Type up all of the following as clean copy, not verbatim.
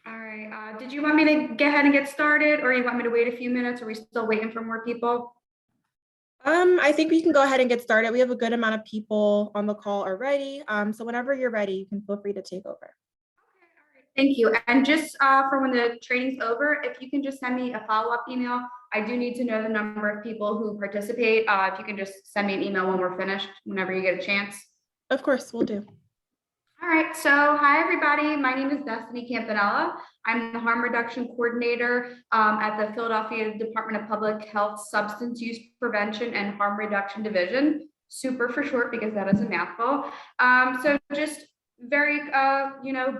All right. Did you want me to go ahead and get started, or you want me to wait a few minutes? Are we still waiting for more people? I think we can go ahead and get started. We have a good amount of people on the call already. So whenever you're ready, you can feel free to take over. Thank you. And just for when the training's over, if you can just send me a follow-up email. I do need to know the number of people who participate. If you can just send me an email when we're finished, whenever you get a chance. Of course, we'll do. All right, so hi everybody, my name is Destinie Campanella. I'm the harm reduction coordinator at the Philadelphia Department of Public Health Substance Use Prevention and Harm Reduction Division, super for short because that is a mouthful. So just very,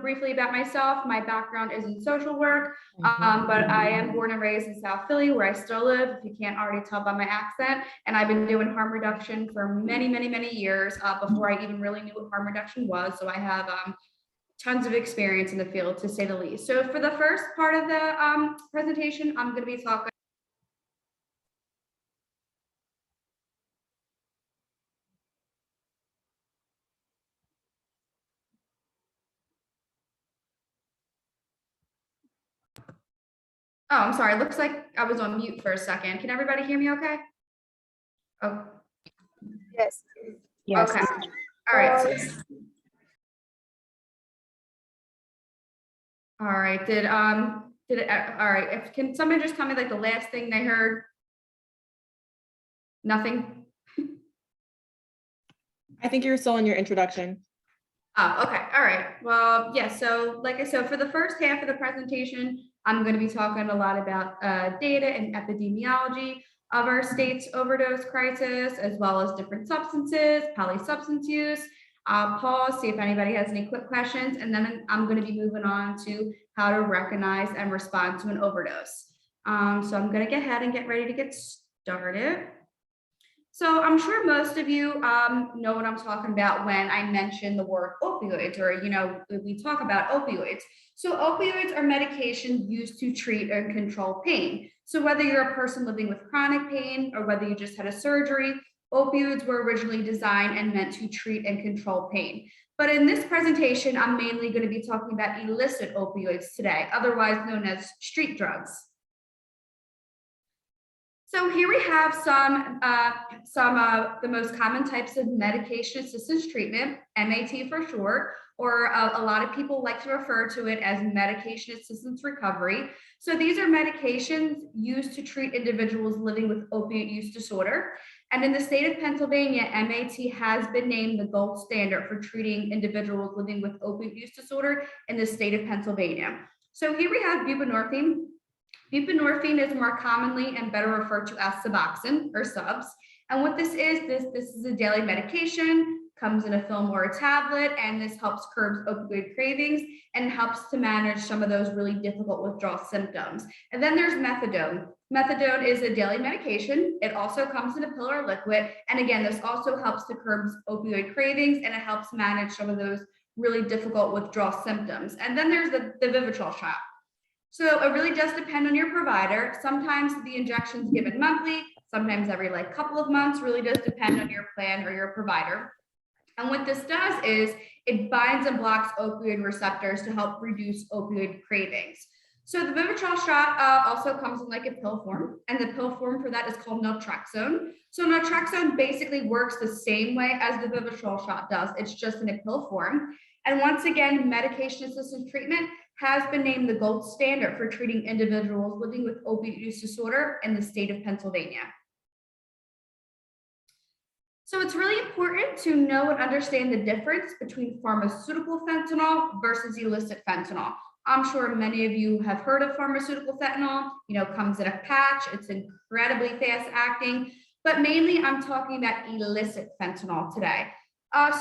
briefly about myself. My background is in social work, but I am born and raised in South Philly, where I still live, if you can't already tell by my accent. And I've been doing harm reduction for many, many, many years before I even really knew what harm reduction was. So I have tons of experience in the field, to say the least. So for the first part of the presentation, I'm going to be talking. Oh, I'm sorry. It looks like I was on mute for a second. Can everybody hear me okay? Oh. Yes. Yes. Okay. All right. All right. Did it, all right. Can somebody just tell me like the last thing they heard? Nothing? I think you're still in your introduction. Oh, okay. All right. Well, yeah. So like I said, for the first half of the presentation, I'm going to be talking a lot about data and epidemiology of our state's overdose crisis, as well as different substances, polysubstance use. I'll pause, see if anybody has any quick questions, and then I'm going to be moving on to how to recognize and respond to an overdose. So I'm going to get ahead and get ready to get started. So I'm sure most of you know what I'm talking about when I mention the word opioids, or, we talk about opioids. So opioids are medications used to treat and control pain. So whether you're a person living with chronic pain or whether you just had a surgery, opioids were originally designed and meant to treat and control pain. But in this presentation, I'm mainly going to be talking about illicit opioids today, otherwise known as street drugs. So here we have some of the most common types of medication assistance treatment, MAT for short, or a lot of people like to refer to it as medication assistance recovery. So these are medications used to treat individuals living with opiate use disorder. And in the state of Pennsylvania, MAT has been named the gold standard for treating individuals living with opiate use disorder in the state of Pennsylvania. So here we have buprenorphine. Buprenorphine is more commonly and better referred to as Suboxone or subs. And what this is a daily medication, comes in a film or a tablet, and this helps curb opioid cravings and helps to manage some of those really difficult withdrawal symptoms. And then there's methadone. Methadone is a daily medication. It also comes in a pill or liquid. And again, this also helps to curb opioid cravings, and it helps manage some of those really difficult withdrawal symptoms. And then there's the Vivitrol Shot. So it really does depend on your provider. Sometimes the injection's given monthly, sometimes every couple of months, really does depend on your plan or your provider. And what this does is it binds and blocks opioid receptors to help reduce opioid cravings. So the Vivitrol Shot also comes in like a pill form, and the pill form for that is called Naloxone. So Naloxone basically works the same way as the Vivitrol Shot does. It's just in a pill form. And once again, medication-assisted treatment has been named the gold standard for treating individuals living with opiate use disorder in the state of Pennsylvania. So it's really important to know and understand the difference between pharmaceutical fentanyl versus illicit fentanyl. I'm sure many of you have heard of pharmaceutical fentanyl, comes in a patch, it's incredibly fast acting, but mainly I'm talking about illicit fentanyl today.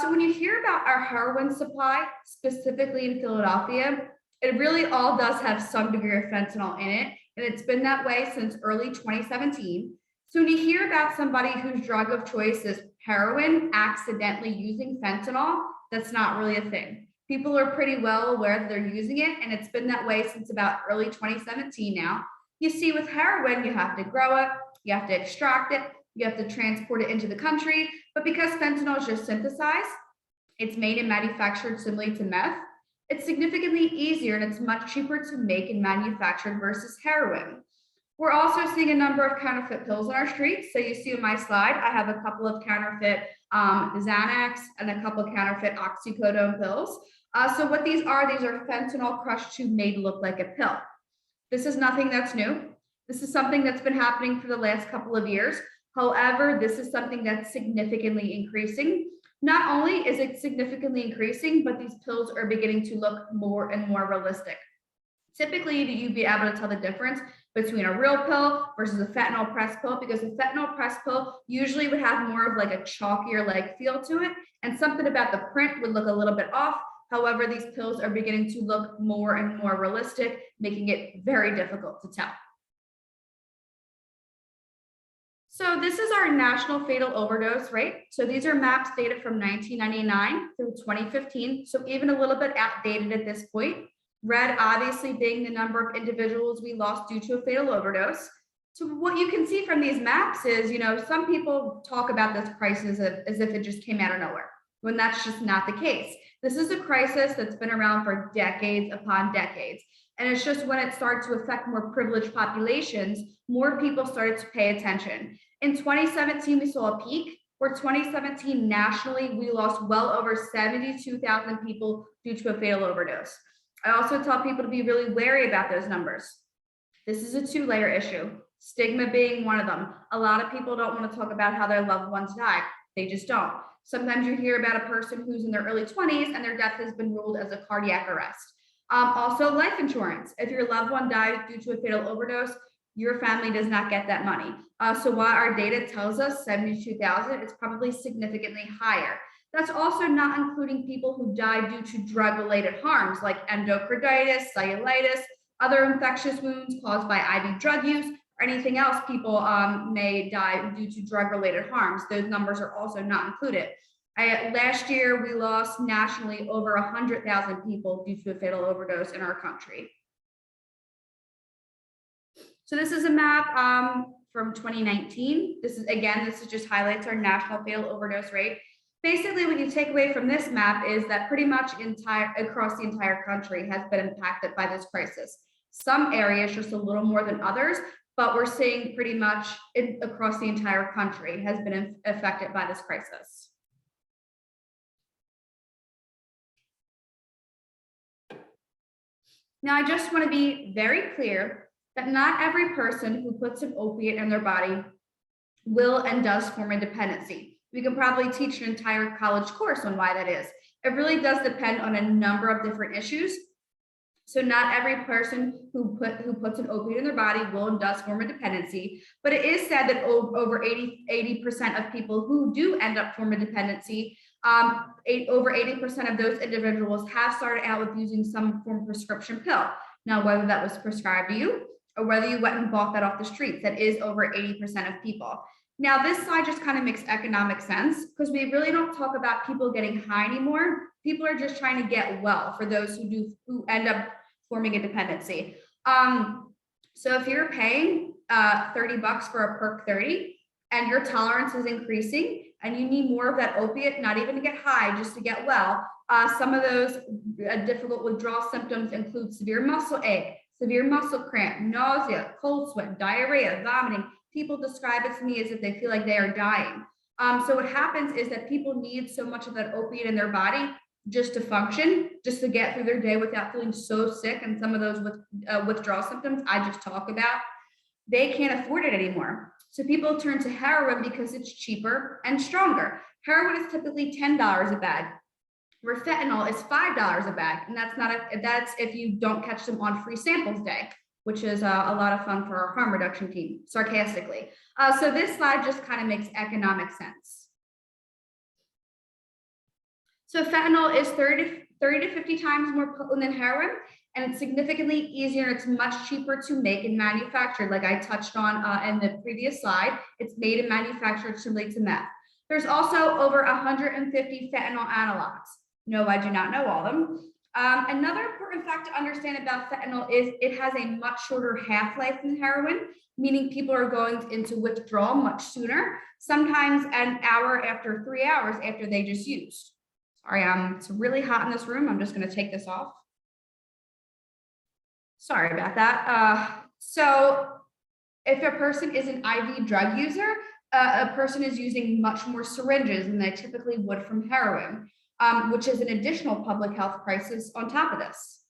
So when you hear about our heroin supply, specifically in Philadelphia, it really all does have some degree of fentanyl in it, and it's been that way since early 2017. So when you hear about somebody whose drug of choice is heroin accidentally using fentanyl, that's not really a thing. People are pretty well aware that they're using it, and it's been that way since about early 2017 now. You see, with heroin, you have to grow it, you have to extract it, you have to transport it into the country, but because fentanyl is just synthesized, it's made and manufactured similarly to meth. It's significantly easier and it's much cheaper to make and manufacture versus heroin. We're also seeing a number of counterfeit pills on our streets. So you see in my slide, I have a couple of counterfeit Xanax and a couple of counterfeit oxycodone pills. So what these are fentanyl crushed to made to look like a pill. This is nothing that's new. This is something that's been happening for the last couple of years. However, this is something that's significantly increasing. Not only is it significantly increasing, but these pills are beginning to look more and more realistic. Typically, you'd be able to tell the difference between a real pill versus a fentanyl press pill, because a fentanyl press pill usually would have more of like a chalkier like feel to it, and something about the print would look a little bit off. However, these pills are beginning to look more and more realistic, making it very difficult to tell. So this is our national fatal overdose rate. So these are maps data from 1999 through 2015. So even a little bit outdated at this point. Red obviously being the number of individuals we lost due to a fatal overdose. So what you can see from these maps is, some people talk about this crisis as if it just came out of nowhere, when that's just not the case. This is a crisis that's been around for decades upon decades. And it's just when it started to affect more privileged populations, more people started to pay attention. In 2017, we saw a peak, where 2017 nationally, we lost well over 72,000 people due to a fatal overdose. I also tell people to be really wary about those numbers. This is a two-layer issue, stigma being one of them. A lot of people don't want to talk about how their loved ones died. They just don't. Sometimes you hear about a person who's in their early 20s and their death has been ruled as a cardiac arrest. Also, life insurance. If your loved one dies due to a fatal overdose, your family does not get that money. So while our data tells us 72,000, it's probably significantly higher. That's also not including people who die due to drug-related harms like endocarditis, cellulitis, other infectious wounds caused by IV drug use, or anything else people may die due to drug-related harms. Those numbers are also not included. Last year, we lost nationally over 100,000 people due to a fatal overdose in our country. So this is a map from 2019. This just highlights our national fatal overdose rate. Basically, what you take away from this map is that pretty much across the entire country has been impacted by this crisis. Some areas just a little more than others, but we're seeing pretty much across the entire country has been affected by this crisis. Now, I just want to be very clear that not every person who puts an opiate in their body will and does form a dependency. We can probably teach an entire college course on why that is. It really does depend on a number of different issues. So not every person who puts an opiate in their body will and does form a dependency, but it is said that over 80% of people who do end up form a dependency, over 80% of those individuals have started out with using some form of prescription pill. Now, whether that was prescribed to you or whether you went and bought that off the streets, that is over 80% of people. Now, this slide just kind of makes economic sense because we really don't talk about people getting high anymore. People are just trying to get well for those who end up forming a dependency. So if you're paying $30 for a perk 30 and your tolerance is increasing and you need more of that opiate, not even to get high, just to get well, some of those difficult withdrawal symptoms include severe muscle ache, severe muscle cramp, nausea, cold sweat, diarrhea, vomiting. People describe it to me as if they feel like they are dying. So what happens is that people need so much of that opiate in their body just to function, just to get through their day without feeling so sick. And some of those withdrawal symptoms I just talked about, they can't afford it anymore. So people turn to heroin because it's cheaper and stronger. Heroin is typically $10 a bag, where fentanyl is $5 a bag. And that's if you don't catch them on free samples day, which is a lot of fun for our harm reduction team, sarcastically. So this slide just kind of makes economic sense. So fentanyl is 30 to 50 times more potent than heroin, and it's significantly easier and it's much cheaper to make and manufacture. Like I touched on in the previous slide, it's made and manufactured similarly to meth. There's also over 150 fentanyl analogs. No, I do not know all of them. Another important fact to understand about fentanyl is it has a much shorter half-life than heroin, meaning people are going into withdrawal much sooner, sometimes an hour after 3 hours after they just used. Sorry, it's really hot in this room. I'm just going to take this off. Sorry about that. So if a person is an IV drug user, a person is using much more syringes than they typically would from heroin, which is an additional public health crisis on top of this.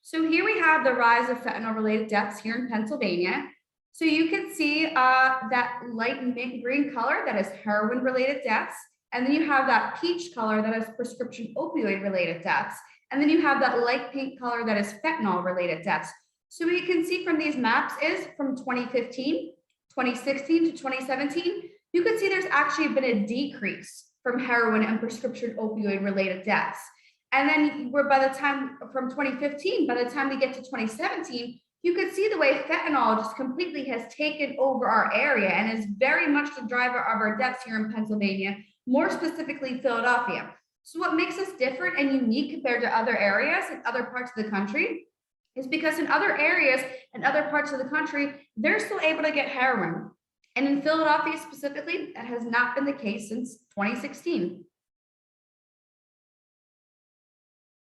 So here we have the rise of fentanyl-related deaths here in Pennsylvania. So you can see that light mint green color, that is heroin-related deaths. And then you have that peach color that is prescription opioid-related deaths. And then you have that light pink color that is fentanyl-related deaths. So what you can see from these maps is from 2015, 2016 to 2017, you can see there's actually been a decrease from heroin and prescription opioid-related deaths. And then we're by the time from 2015, by the time we get to 2017, you could see the way fentanyl just completely has taken over our area and is very much the driver of our deaths here in Pennsylvania, more specifically Philadelphia. So what makes us different and unique compared to other areas and other parts of the country is because in other areas and other parts of the country, they're still able to get heroin. And in Philadelphia specifically, that has not been the case since 2016.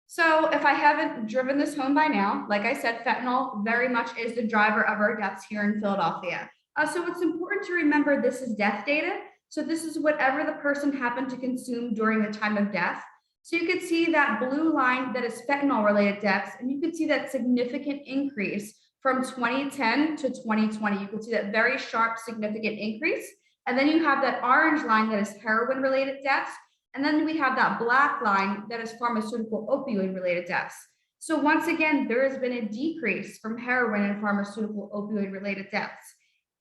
So if I haven't driven this home by now, like I said, fentanyl very much is the driver of our deaths here in Philadelphia. So it's important to remember this is death data. So this is whatever the person happened to consume during the time of death. So you could see that blue line that is fentanyl related deaths, and you could see that significant increase from 2010 to 2020. You can see that very sharp, significant increase. And then you have that orange line that is heroin related deaths. And then we have that black line that is pharmaceutical opioid related deaths. So once again, there has been a decrease from heroin and pharmaceutical opioid related deaths.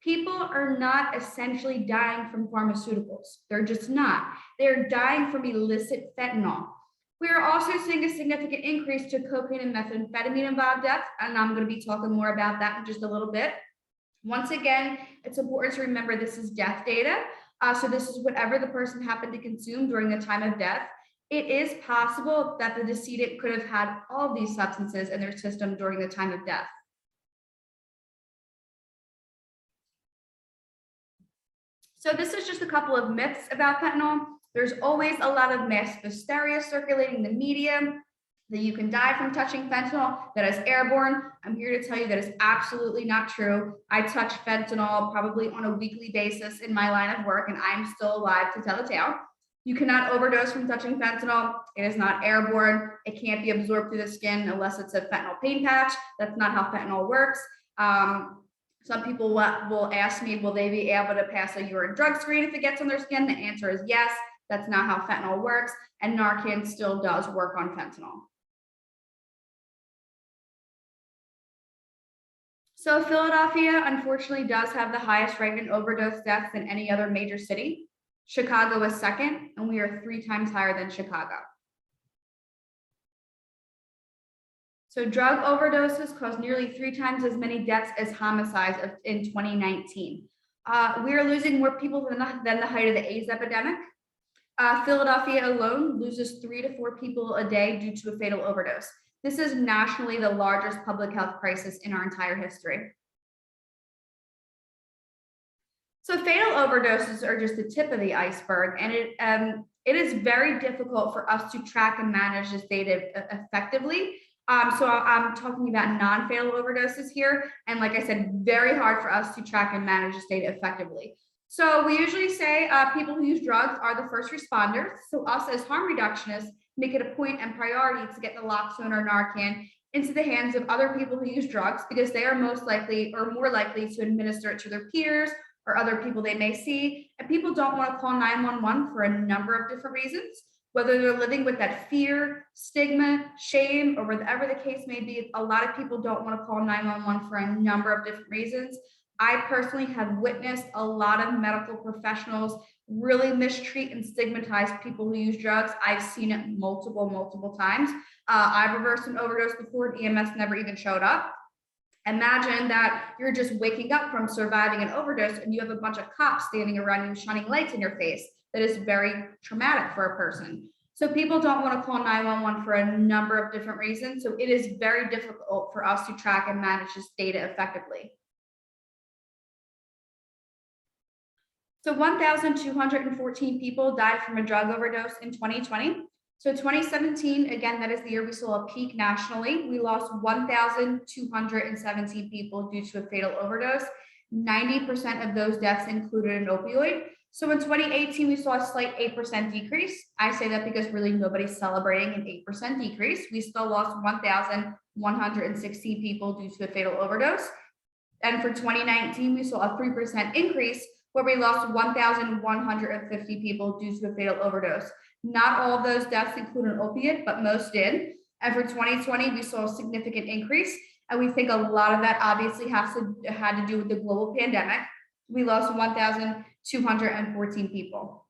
People are not essentially dying from pharmaceuticals. They're just not. They're dying from illicit fentanyl. We are also seeing a significant increase to cocaine and methamphetamine involved deaths, and I'm going to be talking more about that in just a little bit. Once again, it's important to remember this is death data. So this is whatever the person happened to consume during the time of death. It is possible that the decedent could have had all of these substances in their system during the time of death. So this is just a couple of myths about fentanyl. There's always a lot of mass hysteria circulating in the media that you can die from touching fentanyl, that is airborne. I'm here to tell you that is absolutely not true. I touch fentanyl probably on a weekly basis in my line of work, and I'm still alive to tell the tale. You cannot overdose from touching fentanyl. It is not airborne. It can't be absorbed through the skin unless it's a fentanyl pain patch. That's not how fentanyl works. Some people will ask me, will they be able to pass a urine drug screen if it gets on their skin? The answer is yes. That's not how fentanyl works, and Narcan still does work on fentanyl. So Philadelphia, unfortunately, does have the highest rate in overdose deaths than any other major city. Chicago is second, and we are 3 times higher than Chicago. So drug overdoses caused nearly 3 times as many deaths as homicides in 2019. We are losing more people than the height of the AIDS epidemic. Philadelphia alone loses 3 to 4 people a day due to a fatal overdose. This is nationally the largest public health crisis in our entire history. So fatal overdoses are just the tip of the iceberg, and it is very difficult for us to track and manage this data effectively. So I'm talking about non-fatal overdoses here, and like I said, very hard for us to track and manage this data effectively. So we usually say people who use drugs are the first responders. So us as harm reductionists make it a point and priority to get Naloxone or Narcan into the hands of other people who use drugs, because they are most likely or more likely to administer it to their peers or other people they may see. And people don't want to call 911 for a number of different reasons, whether they're living with that fear, stigma, shame, or whatever the case may be. A lot of people don't want to call 911 for a number of different reasons. I personally have witnessed a lot of medical professionals really mistreat and stigmatize people who use drugs. I've seen it multiple times. I've reversed an overdose before, and EMS never even showed up. Imagine that you're just waking up from surviving an overdose and you have a bunch of cops standing around you shining lights in your face. That is very traumatic for a person. So people don't want to call 911 for a number of different reasons. So it is very difficult for us to track and manage this data effectively. So 1,214 people died from a drug overdose in 2020. So 2017, again, that is the year we saw a peak nationally. We lost 1,217 people due to a fatal overdose. 90% of those deaths included an opioid. So in 2018, we saw a slight 8% decrease. I say that because really nobody's celebrating an 8% decrease. We still lost 1,116 people due to a fatal overdose. And for 2019, we saw a 3% increase where we lost 1,150 people due to a fatal overdose. Not all of those deaths include an opiate, but most did. And for 2020, we saw a significant increase. And we think a lot of that obviously had to do with the global pandemic. We lost 1,214 people.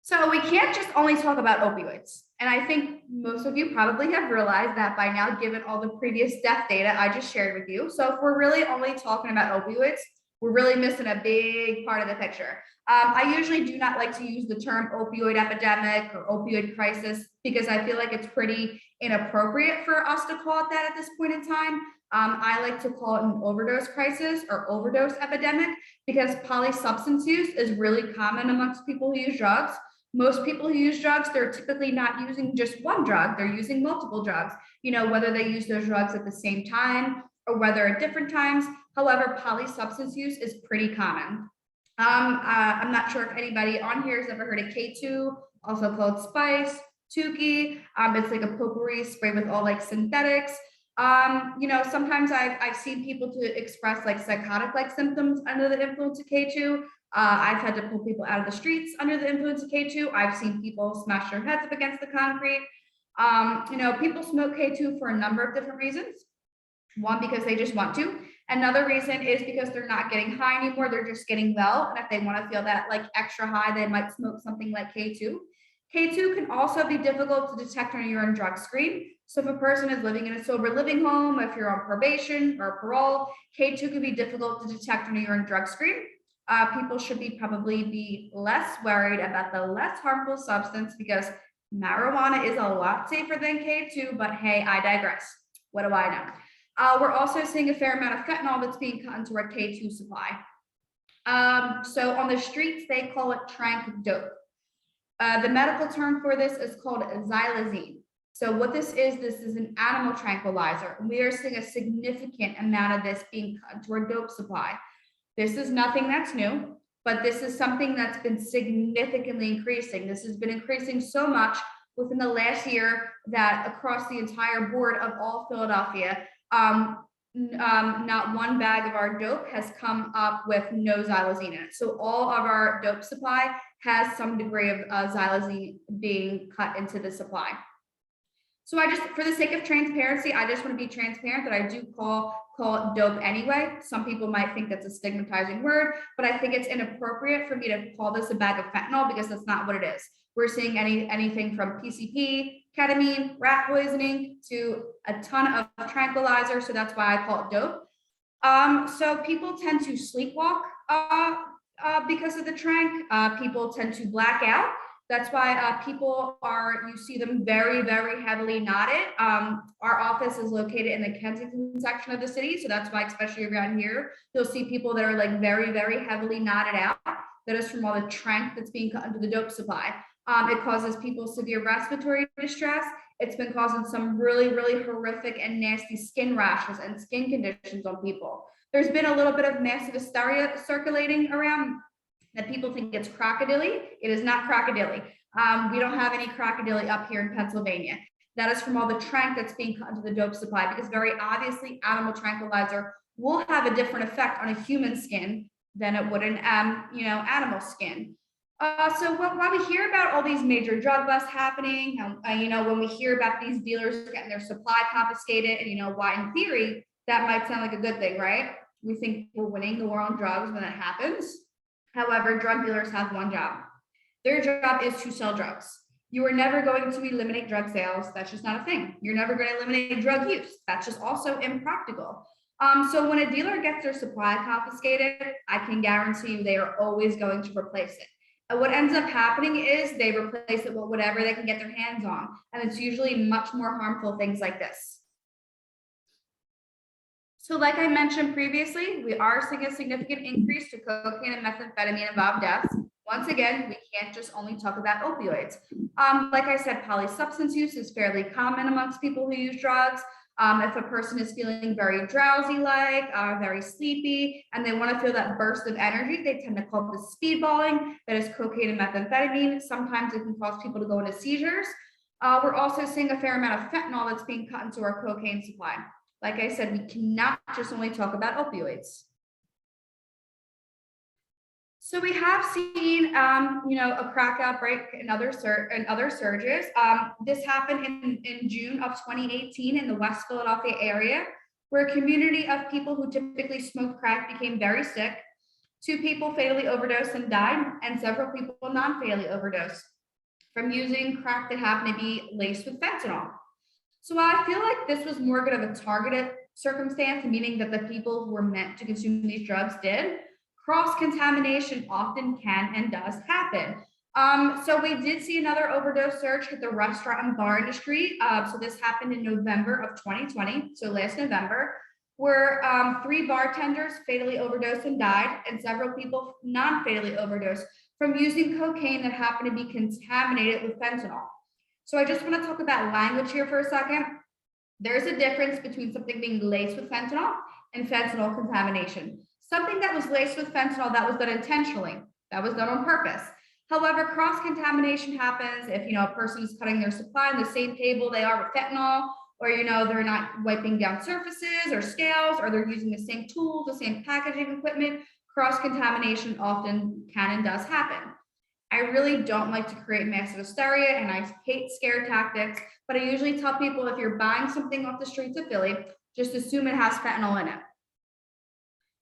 So we can't just only talk about opioids. And I think most of you probably have realized that by now, given all the previous death data I just shared with you. So if we're really only talking about opioids, we're really missing a big part of the picture. I usually do not like to use the term opioid epidemic or opioid crisis because I feel like it's pretty inappropriate for us to call it that at this point in time. I like to call it an overdose crisis or overdose epidemic because polysubstance use is really common amongst people who use drugs. Most people who use drugs, they're typically not using just one drug, they're using multiple drugs, whether they use those drugs at the same time or whether at different times. However, polysubstance use is pretty common. I'm not sure if anybody on here has ever heard of K2, also called Spice, Tukey. It's like a potpourri spray with all like synthetics. Sometimes I've seen people to express like psychotic-like symptoms under the influence of K2. I've had to pull people out of the streets under the influence of K2. I've seen people smash their heads up against the concrete. People smoke K2 for a number of different reasons. One, because they just want to. Another reason is because they're not getting high anymore. They're just getting well. And if they want to feel that like extra high, they might smoke something like K2. K2 can also be difficult to detect on a urine drug screen. So if a person is living in a sober living home, if you're on probation or parole, K2 can be difficult to detect on a urine drug screen. People should probably be less worried about the less harmful substance because marijuana is a lot safer than K2, but hey, I digress. What do I know? We're also seeing a fair amount of fentanyl that's being cut into our K2 supply. So on the streets, they call it trank dope. The medical term for this is called xylazine. So what this is an animal tranquilizer. We are seeing a significant amount of this being cut into our dope supply. This is nothing that's new, but this is something that's been significantly increasing. This has been increasing so much within the last year that across the entire board of all Philadelphia, not one bag of our dope has come up with no xylazine in it. So all of our dope supply has some degree of xylazine being cut into the supply. So for the sake of transparency, I just want to be transparent that I do call it dope anyway. Some people might think that's a stigmatizing word, but I think it's inappropriate for me to call this a bag of fentanyl because that's not what it is. We're seeing anything from PCP, ketamine, rat poisoning to a ton of tranquilizer. So that's why I call it dope. So people tend to sleepwalk because of the trank. People tend to black out. That's why you see them very, very heavily knotted. Our office is located in the Kensington section of the city. So that's why, especially around here, you'll see people that are like very, very heavily knotted out. That is from all the trank that's being cut into the dope supply. It causes people severe respiratory distress. It's been causing some really, really horrific and nasty skin rashes and skin conditions on people. There's been a little bit of massive hysteria circulating around that people think it's crocodile. It is not crocodile. We don't have any crocodile up here in Pennsylvania. That is from all the trank that's being cut into the dope supply because very obviously animal tranquilizer will have a different effect on a human skin than it would an animal skin. So when we hear about all these major drug busts happening, when we hear about these dealers getting their supply confiscated, and why in theory that might sound like a good thing, right? We think we're winning the war on drugs when that happens. However, drug dealers have one job. Their job is to sell drugs. You are never going to eliminate drug sales. That's just not a thing. You're never going to eliminate drug use. That's just also impractical. So when a dealer gets their supply confiscated, I can guarantee you they are always going to replace it. And what ends up happening is they replace it with whatever they can get their hands on. And it's usually much more harmful things like this. So like I mentioned previously, we are seeing a significant increase to cocaine and methamphetamine involved deaths. Once again, we can't just only talk about opioids. Like I said, polysubstance use is fairly common amongst people who use drugs. If a person is feeling very drowsy-like, very sleepy, and they want to feel that burst of energy, they tend to call this speedballing. That is cocaine and methamphetamine. Sometimes it can cause people to go into seizures. We're also seeing a fair amount of fentanyl that's being cut into our cocaine supply. Like I said, we cannot just only talk about opioids. So we have seen, a crack outbreak and other surges. This happened in June of 2018 in the West Philadelphia area, where a community of people who typically smoked crack became very sick. 2 people fatally overdosed and died, and several people non-fatally overdosed from using crack that happened to be laced with fentanyl. So I feel like this was more good of a targeted circumstance, meaning that the people who were meant to consume these drugs did. Cross-contamination often can and does happen. So we did see another overdose surge hit the restaurant and bar industry. So this happened in November of 2020, so last November, where 3 bartenders fatally overdosed and died, and several people non-fatally overdosed from using cocaine that happened to be contaminated with fentanyl. So I just want to talk about language here for a second. There's a difference between something being laced with fentanyl and fentanyl contamination. Something that was laced with fentanyl, that was done intentionally, that was done on purpose. However, cross-contamination happens if a person is cutting their supply on the same table they are with fentanyl, or they're not wiping down surfaces or scales, or they're using the same tools, the same packaging equipment. Cross-contamination often can and does happen. I really don't like to create massive hysteria, and I hate scare tactics, but I usually tell people, if you're buying something off the streets of Philly, just assume it has fentanyl in it.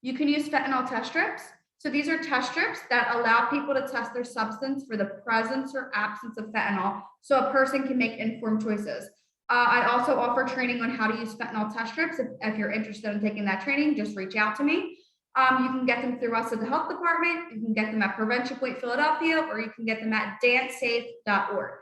You can use fentanyl test strips. So these are test strips that allow people to test their substance for the presence or absence of fentanyl, so a person can make informed choices. I also offer training on how to use fentanyl test strips. If you're interested in taking that training, just reach out to me. You can get them through us at the health department. You can get them at Prevention Point Philadelphia, or you can get them at dancesafe.org.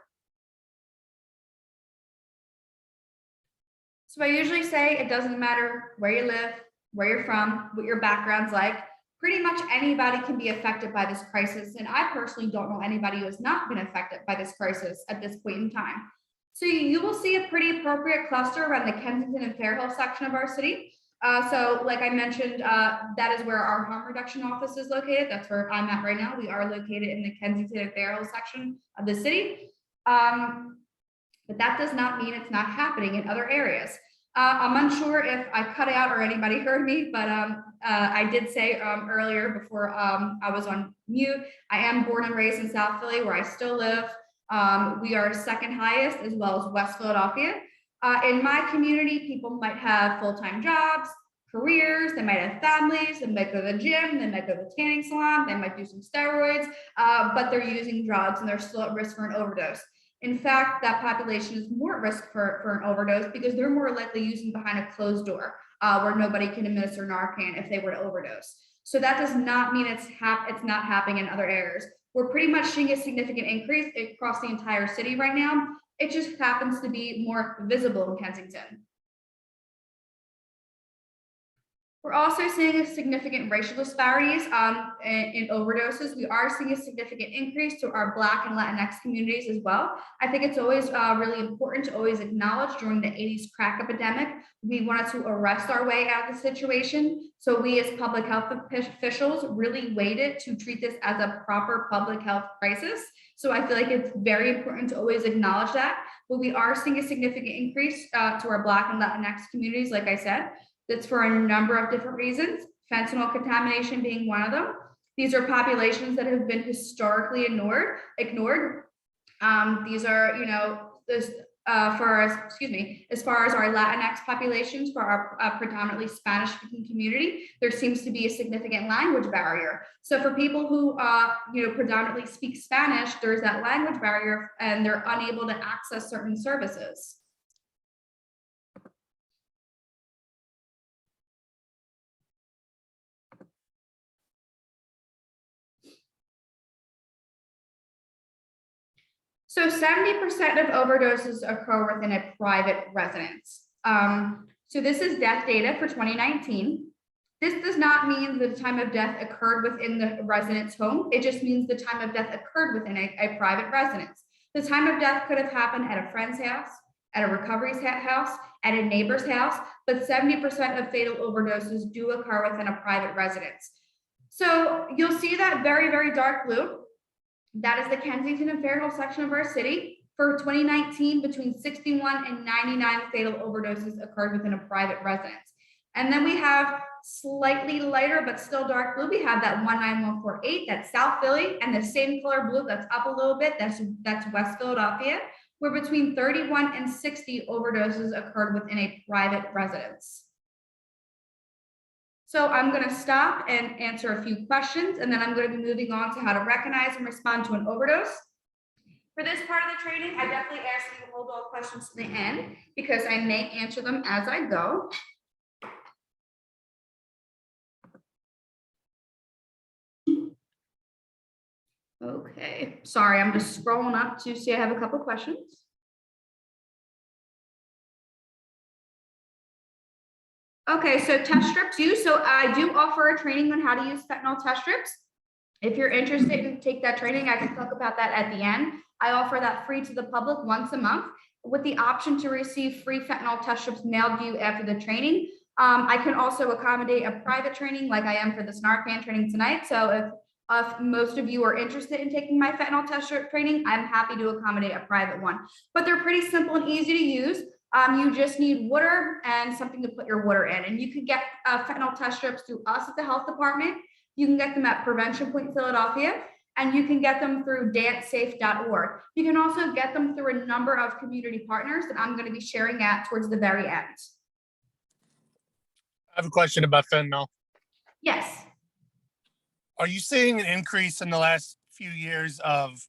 So I usually say it doesn't matter where you live, where you're from, what your background's like. Pretty much anybody can be affected by this crisis. And I personally don't know anybody who has not been affected by this crisis at this point in time. So you will see a pretty appropriate cluster around the Kensington and Fairhill section of our city. So like I mentioned, that is where our harm reduction office is located. That's where I'm at right now. We are located in the Kensington and Fairhill section of the city. But that does not mean it's not happening in other areas. I'm unsure if I cut out or anybody heard me, but I did say earlier before I was on mute, I am born and raised in South Philly, where I still live. We are second highest, as well as West Philadelphia. In my community, people might have full-time jobs, careers, they might have families, they might go to the gym, they might go to the tanning salon, they might do some steroids, but they're using drugs and they're still at risk for an overdose. In fact, that population is more at risk for an overdose because they're more likely using behind a closed door where nobody can administer Narcan if they were to overdose. So that does not mean it's not happening in other areas. We're pretty much seeing a significant increase across the entire city right now. It just happens to be more visible in Kensington. We're also seeing a significant racial disparities in overdoses. We are seeing a significant increase to our Black and Latinx communities as well. I think it's always really important to always acknowledge during the 80s crack epidemic, we wanted to arrest our way out of the situation. So we as public health officials really waited to treat this as a proper public health crisis. So I feel like it's very important to always acknowledge that. But we are seeing a significant increase to our Black and Latinx communities, like I said. That's for a number of different reasons, fentanyl contamination being one of them. These are populations that have been historically ignored. These are, as far as our Latinx populations, for our predominantly Spanish-speaking community, there seems to be a significant language barrier. So for people who, predominantly speak Spanish, there's that language barrier and they're unable to access certain services. So 70% of overdoses occur within a private residence. So this is death data for 2019. This does not mean the time of death occurred within the resident's home. It just means the time of death occurred within a private residence. The time of death could have happened at a friend's house, at a recovery house, at a neighbor's house, but 70% of fatal overdoses do occur within a private residence. So you'll see that very, very dark blue. That is the Kensington and Fairhill section of our city. For 2019, between 61 and 99 fatal overdoses occurred within a private residence. And then we have slightly lighter, but still dark blue. We have that 19148, that's South Philly, and the same color blue that's up a little bit, that's West Philadelphia, where between 31 and 60 overdoses occurred within a private residence. So I'm going to stop and answer a few questions, and then I'm going to be moving on to how to recognize and respond to an overdose. For this part of the training, I definitely ask you to hold all questions to the end because I may answer them as I go. Okay, sorry, I'm just scrolling up to see I have a couple questions. Okay, so test strips use. So I do offer a training on how to use fentanyl test strips. If you're interested in take that training, I can talk about that at the end. I offer that free to the public once a month with the option to receive free fentanyl test strips mailed to you after the training. I can also accommodate a private training like I am for this Narcan training tonight. So if most of you are interested in taking my fentanyl test strip training, I'm happy to accommodate a private one. But they're pretty simple and easy to use. You just need water and something to put your water in. And you can get fentanyl test strips through us at the health department. You can get them at Prevention Point Philadelphia, and you can get them through dancesafe.org. You can also get them through a number of community partners that I'm going to be sharing at towards the very end. I have a question about fentanyl. Yes. Are you seeing an increase in the last few years of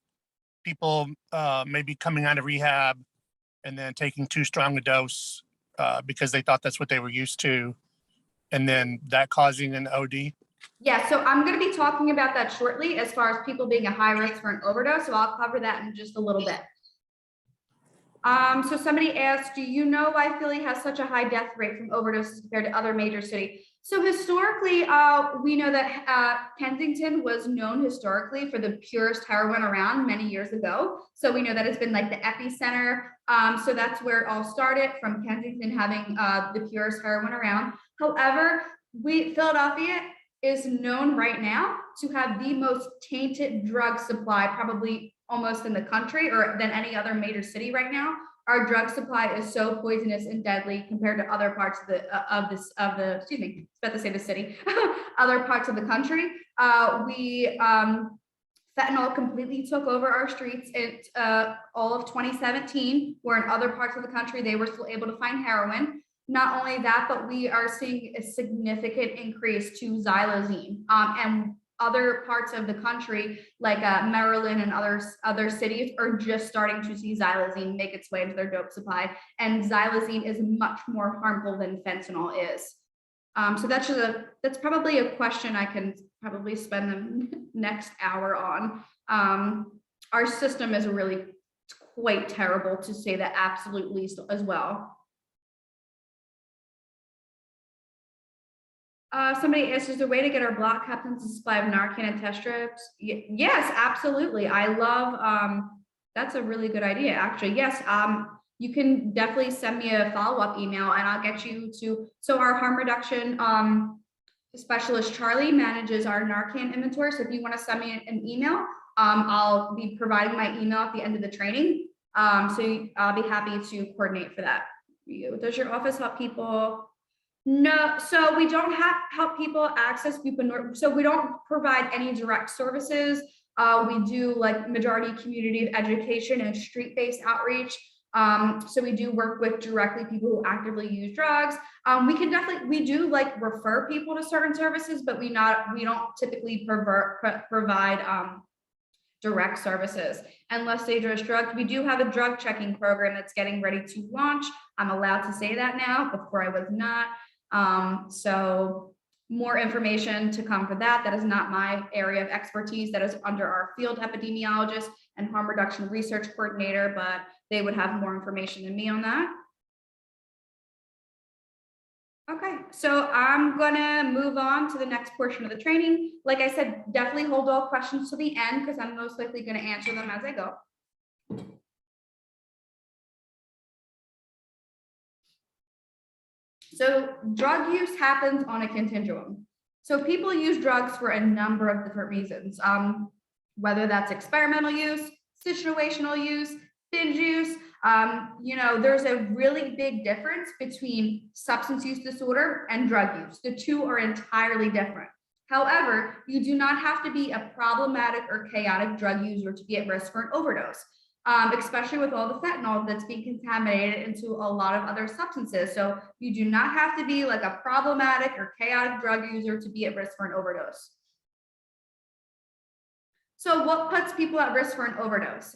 people maybe coming out of rehab and then taking too strong a dose because they thought that's what they were used to, and then that causing an OD? Yeah, so I'm going to be talking about that shortly as far as people being a high risk for an overdose. So I'll cover that in just a little bit. So somebody asked, do you know why Philly has such a high death rate from overdoses compared to other major cities? So historically, we know that Kensington was known historically for the purest heroin around many years ago. So we know that it's been like the epicenter. So that's where it all started, from Kensington having the purest heroin around. However, Philadelphia is known right now to have the most tainted drug supply, probably almost in the country or than any other major city right now. Our drug supply is so poisonous and deadly compared to other parts of the excuse me, I was about to say the city, other parts of the country. Fentanyl completely took over our streets in all of 2017, where in other parts of the country, they were still able to find heroin. Not only that, but we are seeing a significant increase to xylazine, and other parts of the country, like Maryland and other cities, are just starting to see xylazine make its way into their dope supply. And xylazine is much more harmful than fentanyl is. So that's probably a question I can probably spend the next hour on. Our system is really quite terrible, to say the absolute least, as well. Somebody asked, is there a way to get our block captains a supply of Narcan and test strips? Yes, absolutely. I love, that's a really good idea, actually. Yes, you can definitely send me a follow-up email and I'll get you to, so our harm reduction specialist, Charlie, manages our Narcan inventory. So if you want to send me an email, I'll be providing my email at the end of the training. So I'll be happy to coordinate for that. Does your office help people? No, so we don't help people access buprenorphine. So we don't provide any direct services. We do like majority community education and street-based outreach. So we do work with directly people who actively use drugs. We do like refer people to certain services, but we don't typically provide direct services and less dangerous drugs. We do have a drug checking program that's getting ready to launch. I'm allowed to say that now, before I was not. So more information to come for that. That is not my area of expertise. That is under our field epidemiologist and harm reduction research coordinator, but they would have more information than me on that. Okay, so I'm gonna move on to the next portion of the training. Like I said, definitely hold all questions to the end because I'm most likely gonna answer them as I go. So drug use happens on a continuum. So people use drugs for a number of different reasons, whether that's experimental use, situational use, binge use. There's a really big difference between substance use disorder and drug use. The two are entirely different. However, you do not have to be a problematic or chaotic drug user to be at risk for an overdose. Especially with all the fentanyl that's being contaminated into a lot of other substances. So you do not have to be like a problematic or chaotic drug user to be at risk for an overdose. So what puts people at risk for an overdose?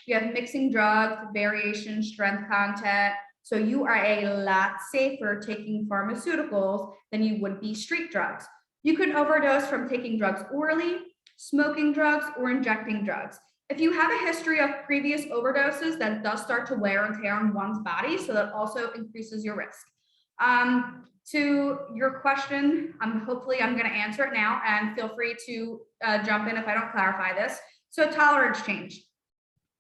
You have mixing drugs, variation, strength content. So you are a lot safer taking pharmaceuticals than you would be street drugs. You could overdose from taking drugs orally, smoking drugs, or injecting drugs. If you have a history of previous overdoses, that does start to wear and tear on one's body, so that also increases your risk. To your question, hopefully I'm going to answer it now, and feel free to jump in if I don't clarify this. So tolerance change.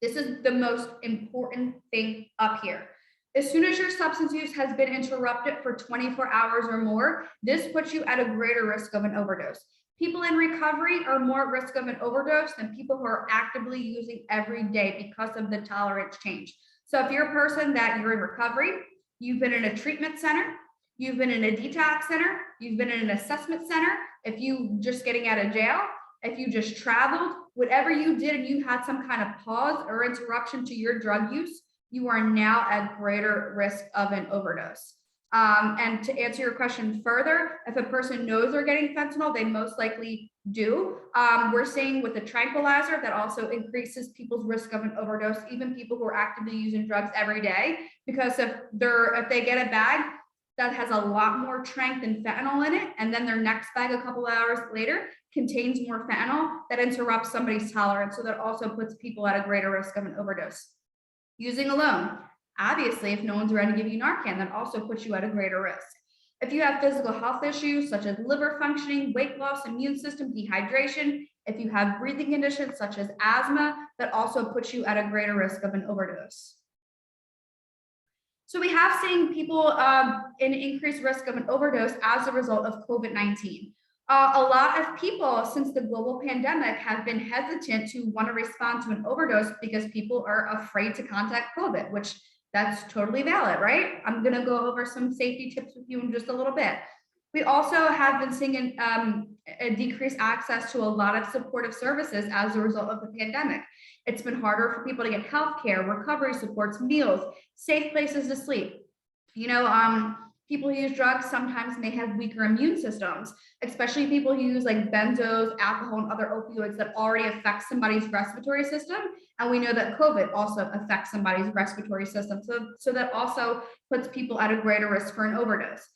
This is the most important thing up here. As soon as your substance use has been interrupted for 24 hours or more, this puts you at a greater risk of an overdose. People in recovery are more at risk of an overdose than people who are actively using every day because of the tolerance change. So if you're a person that you're in recovery, you've been in a treatment center, you've been in a detox center, you've been in an assessment center, if you just getting out of jail, if you just traveled, whatever you did and you had some kind of pause or interruption to your drug use, you are now at greater risk of an overdose. And to answer your question further, if a person knows they're getting fentanyl, they most likely do. We're seeing with a tranquilizer that also increases people's risk of an overdose, even people who are actively using drugs every day, because if they get a bag that has a lot more tranq than fentanyl in it, and then their next bag a couple hours later contains more fentanyl, that interrupts somebody's tolerance. So that also puts people at a greater risk of an overdose. Using alone. Obviously, if no one's ready to give you Narcan, that also puts you at a greater risk. If you have physical health issues such as liver functioning, weight loss, immune system, dehydration, if you have breathing conditions such as asthma, that also puts you at a greater risk of an overdose. So we have seen people in increased risk of an overdose as a result of COVID-19. A lot of people since the global pandemic have been hesitant to want to respond to an overdose because people are afraid to contact COVID, which that's totally valid, right? I'm going to go over some safety tips with you in just a little bit. We also have been seeing a decreased access to a lot of supportive services as a result of the pandemic. It's been harder for people to get healthcare, recovery supports, meals, safe places to sleep. People who use drugs sometimes may have weaker immune systems, especially people who use like benzos, alcohol, and other opioids that already affect somebody's respiratory system. And we know that COVID also affects somebody's respiratory system. So that also puts people at a greater risk for an overdose.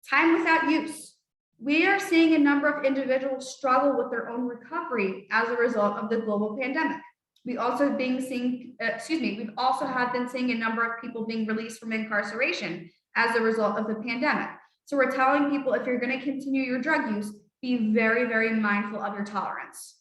Time without use. We are seeing a number of individuals struggle with their own recovery as a result of the global pandemic. We've also have been seeing a number of people being released from incarceration as a result of the pandemic. So we're telling people, if you're going to continue your drug use, be very, very mindful of your tolerance.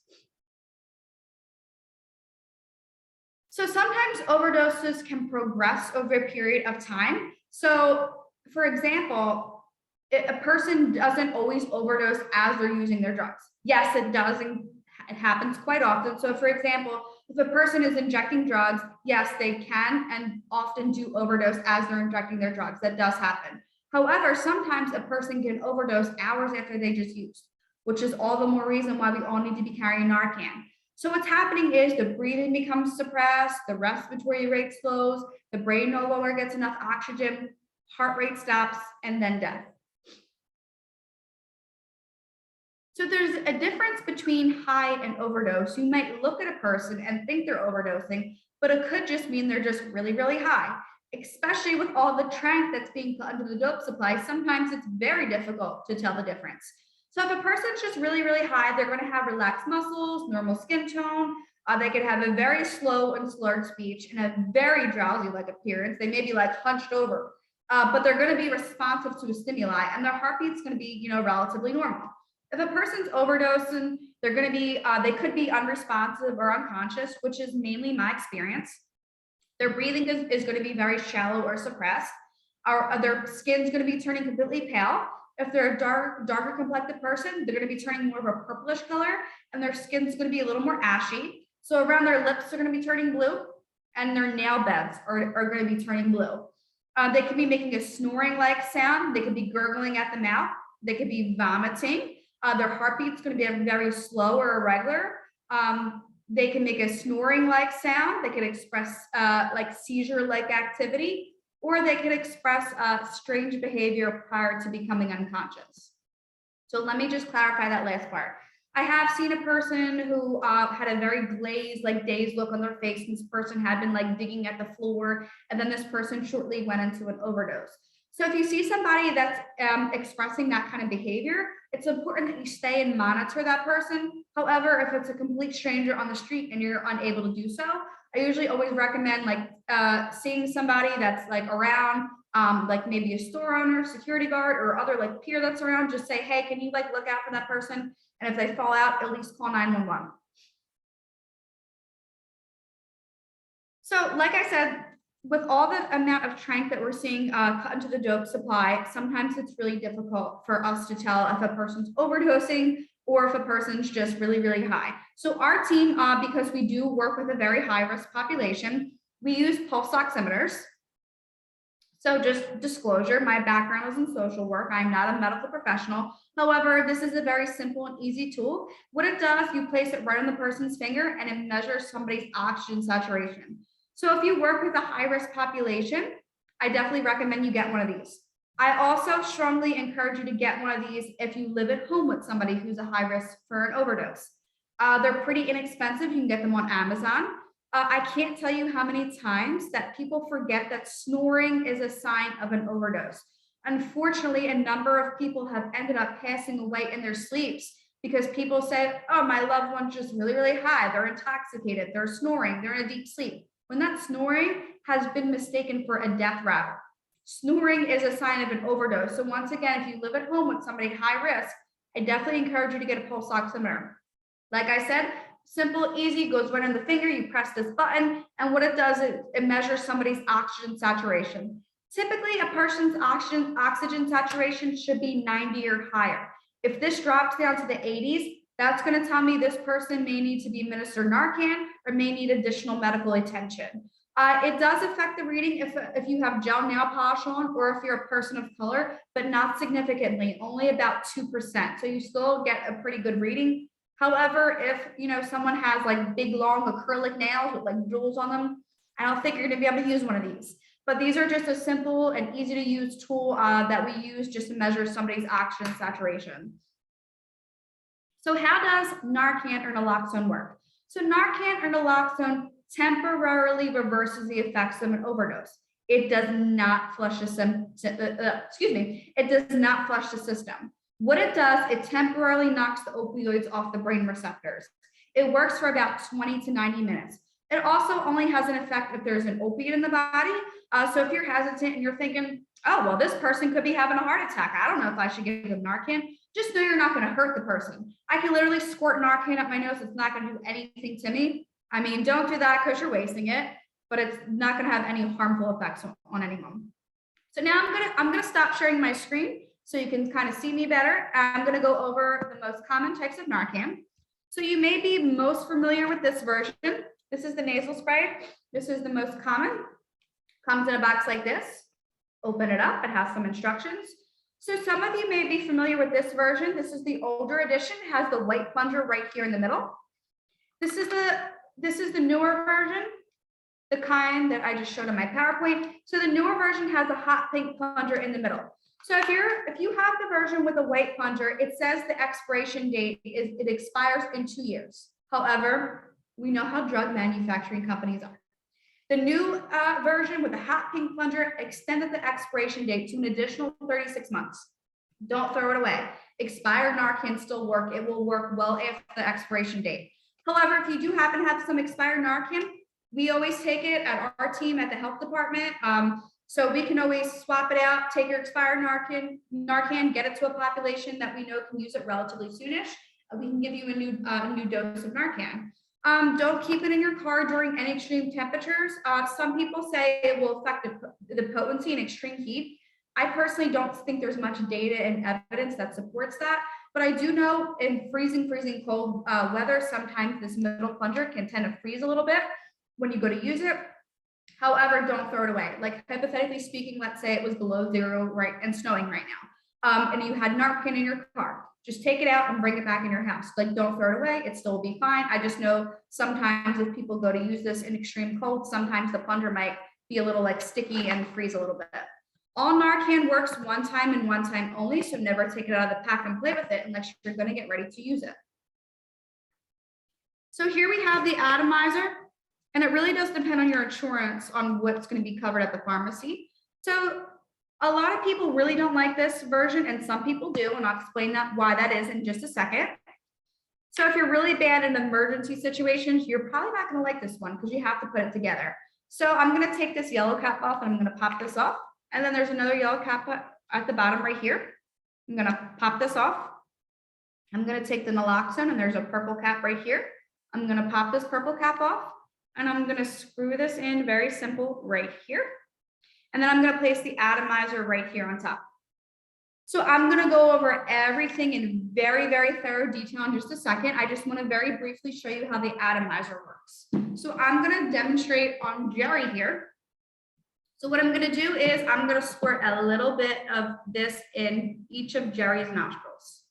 So sometimes overdoses can progress over a period of time. So for example, a person doesn't always overdose as they're using their drugs. Yes, it does, and it happens quite often. So for example, if a person is injecting drugs, yes, they can and often do overdose as they're injecting their drugs. That does happen. However, sometimes a person can overdose hours after they just used, which is all the more reason why we all need to be carrying Narcan. So what's happening is the breathing becomes suppressed, the respiratory rate slows, the brain no longer gets enough oxygen, heart rate stops, and then death. So there's a difference between high and overdose. You might look at a person and think they're overdosing, but it could just mean they're just really, really high, especially with all the tranq that's being put under the dope supply. Sometimes it's very difficult to tell the difference. So if a person's just really, really high, they're going to have relaxed muscles, normal skin tone. They could have a very slow and slurred speech and a very drowsy-like appearance. They may be like hunched over. but they're going to be responsive to a stimuli, and their heartbeat's going to be, relatively normal. If a person's overdosing, they're going to be, they could be unresponsive or unconscious, which is mainly my experience. Their breathing is going to be very shallow or suppressed. Their skin's going to be turning completely pale. If they're a darker complected person, they're going to be turning more of a purplish color, and their skin's going to be a little more ashy. So around their lips are going to be turning blue, and their nail beds are going to be turning blue. They could be making a snoring-like sound. They could be gurgling at the mouth. They could be vomiting. Their heartbeat's going to be very slow or irregular. They can make a snoring-like sound. They can express like seizure-like activity, or they can express strange behavior prior to becoming unconscious. So let me just clarify that last part. I have seen a person who had a very glazed, like dazed look on their face. And this person had been like digging at the floor, and then this person shortly went into an overdose. So if you see somebody that's expressing that kind of behavior, it's important that you stay and monitor that person. However, if it's a complete stranger on the street and you're unable to do so, I usually always recommend like seeing somebody that's like around, like maybe a store owner, security guard, or other like peer that's around. Just say, hey, can you like look out for that person? And if they fall out, at least call 911. So like I said, with all the amount of tranq that we're seeing cut into the dope supply, sometimes it's really difficult for us to tell if a person's overdosing or if a person's just really, really high. So our team, because we do work with a very high-risk population, we use pulse oximeters. So just disclosure, my background is in social work. I'm not a medical professional. However, this is a very simple and easy tool. What it does, you place it right on the person's finger and it measures somebody's oxygen saturation. So if you work with a high-risk population, I definitely recommend you get one of these. I also strongly encourage you to get one of these if you live at home with somebody who's a high risk for an overdose. They're pretty inexpensive. You can get them on Amazon. I can't tell you how many times that people forget that snoring is a sign of an overdose. Unfortunately, a number of people have ended up passing away in their sleeps because people say, oh, my loved one's just really, really high. They're intoxicated. They're snoring. They're in a deep sleep. When that snoring has been mistaken for a death rattle. Snoring is a sign of an overdose. So once again, if you live at home with somebody high risk, I definitely encourage you to get a pulse oximeter. Like I said, simple, easy, goes right on the finger. You press this button, and what it does is it measures somebody's oxygen saturation. Typically, a person's oxygen saturation should be 90 or higher. If this drops down to the 80s, that's going to tell me this person may need to be administered Narcan or may need additional medical attention. It does affect the reading if you have gel nail polish on or if you're a person of color, but not significantly, only about 2%. So you still get a pretty good reading. However, if someone has like big, long acrylic nails with like jewels on them, I don't think you're going to be able to use one of these. But these are just a simple and easy to use tool that we use just to measure somebody's oxygen saturation. So how does Narcan or Naloxone work? So Narcan or Naloxone temporarily reverses the effects of an overdose. It does not flush the system. It does not flush the system. What it does, it temporarily knocks the opioids off the brain receptors. It works for about 20 to 90 minutes. It also only has an effect if there's an opiate in the body. So if you're hesitant and you're thinking, oh, well, this person could be having a heart attack. I don't know if I should give them Narcan. Just know you're not going to hurt the person. I can literally squirt Narcan up my nose. It's not going to do anything to me. I mean, don't do that because you're wasting it, but it's not going to have any harmful effects on anyone. So now I'm going to stop sharing my screen so you can kind of see me better. I'm going to go over the most common types of Narcan. So you may be most familiar with this version. This is the nasal spray. This is the most common. Comes in a box like this. Open it up. It has some instructions. So some of you may be familiar with this version. This is the older edition. It has the white plunger right here in the middle. This is the newer version, the kind that I just showed in my PowerPoint. So the newer version has a hot pink plunger in the middle. So if you have the version with a white plunger, it says the expiration date it expires in 2 years. However, we know how drug manufacturing companies are. The new version with the hot pink plunger extended the expiration date to an additional 36 months. Don't throw it away. Expired Narcan still work. It will work well after the expiration date. However, if you do happen to have some expired Narcan, we always take it at our team at the health department. So we can always swap it out, take your expired Narcan, get it to a population that we know can use it relatively soonish. We can give you a new dose of Narcan. Don't keep it in your car during any extreme temperatures. Some people say it will affect the potency in extreme heat. I personally don't think there's much data and evidence that supports that, but I do know in freezing cold weather, sometimes this middle plunger can tend to freeze a little bit when you go to use it. However, don't throw it away. Like hypothetically speaking, let's say it was below 0 right and snowing right now, and you had Narcan in your car. Just take it out and bring it back in your house. Like don't throw it away, it still will be fine. I just know sometimes if people go to use this in extreme cold, sometimes the plunger might be a little like sticky and freeze a little bit. All Narcan works one time and one time only, so never take it out of the pack and play with it unless you're going to get ready to use it. So here we have the Atomizer, and it really does depend on your insurance on what's going to be covered at the pharmacy. So a lot of people really don't like this version, and some people do, and I'll explain why that is in just a second. So if you're really bad in emergency situations, you're probably not going to like this one because you have to put it together. So I'm going to take this yellow cap off and I'm going to pop this off. And then there's another yellow cap at the bottom right here. I'm going to pop this off. I'm going to take the Naloxone, and there's a purple cap right here. I'm going to pop this purple cap off, and I'm going to screw this in very simple right here. And then I'm going to place the Atomizer right here on top. So I'm going to go over everything in very, very thorough detail in just a second. I just want to very briefly show you how the Atomizer works. So I'm going to demonstrate on Jerry here. So what I'm going to do is I'm going to squirt a little bit of this in each of Jerry's nostrils.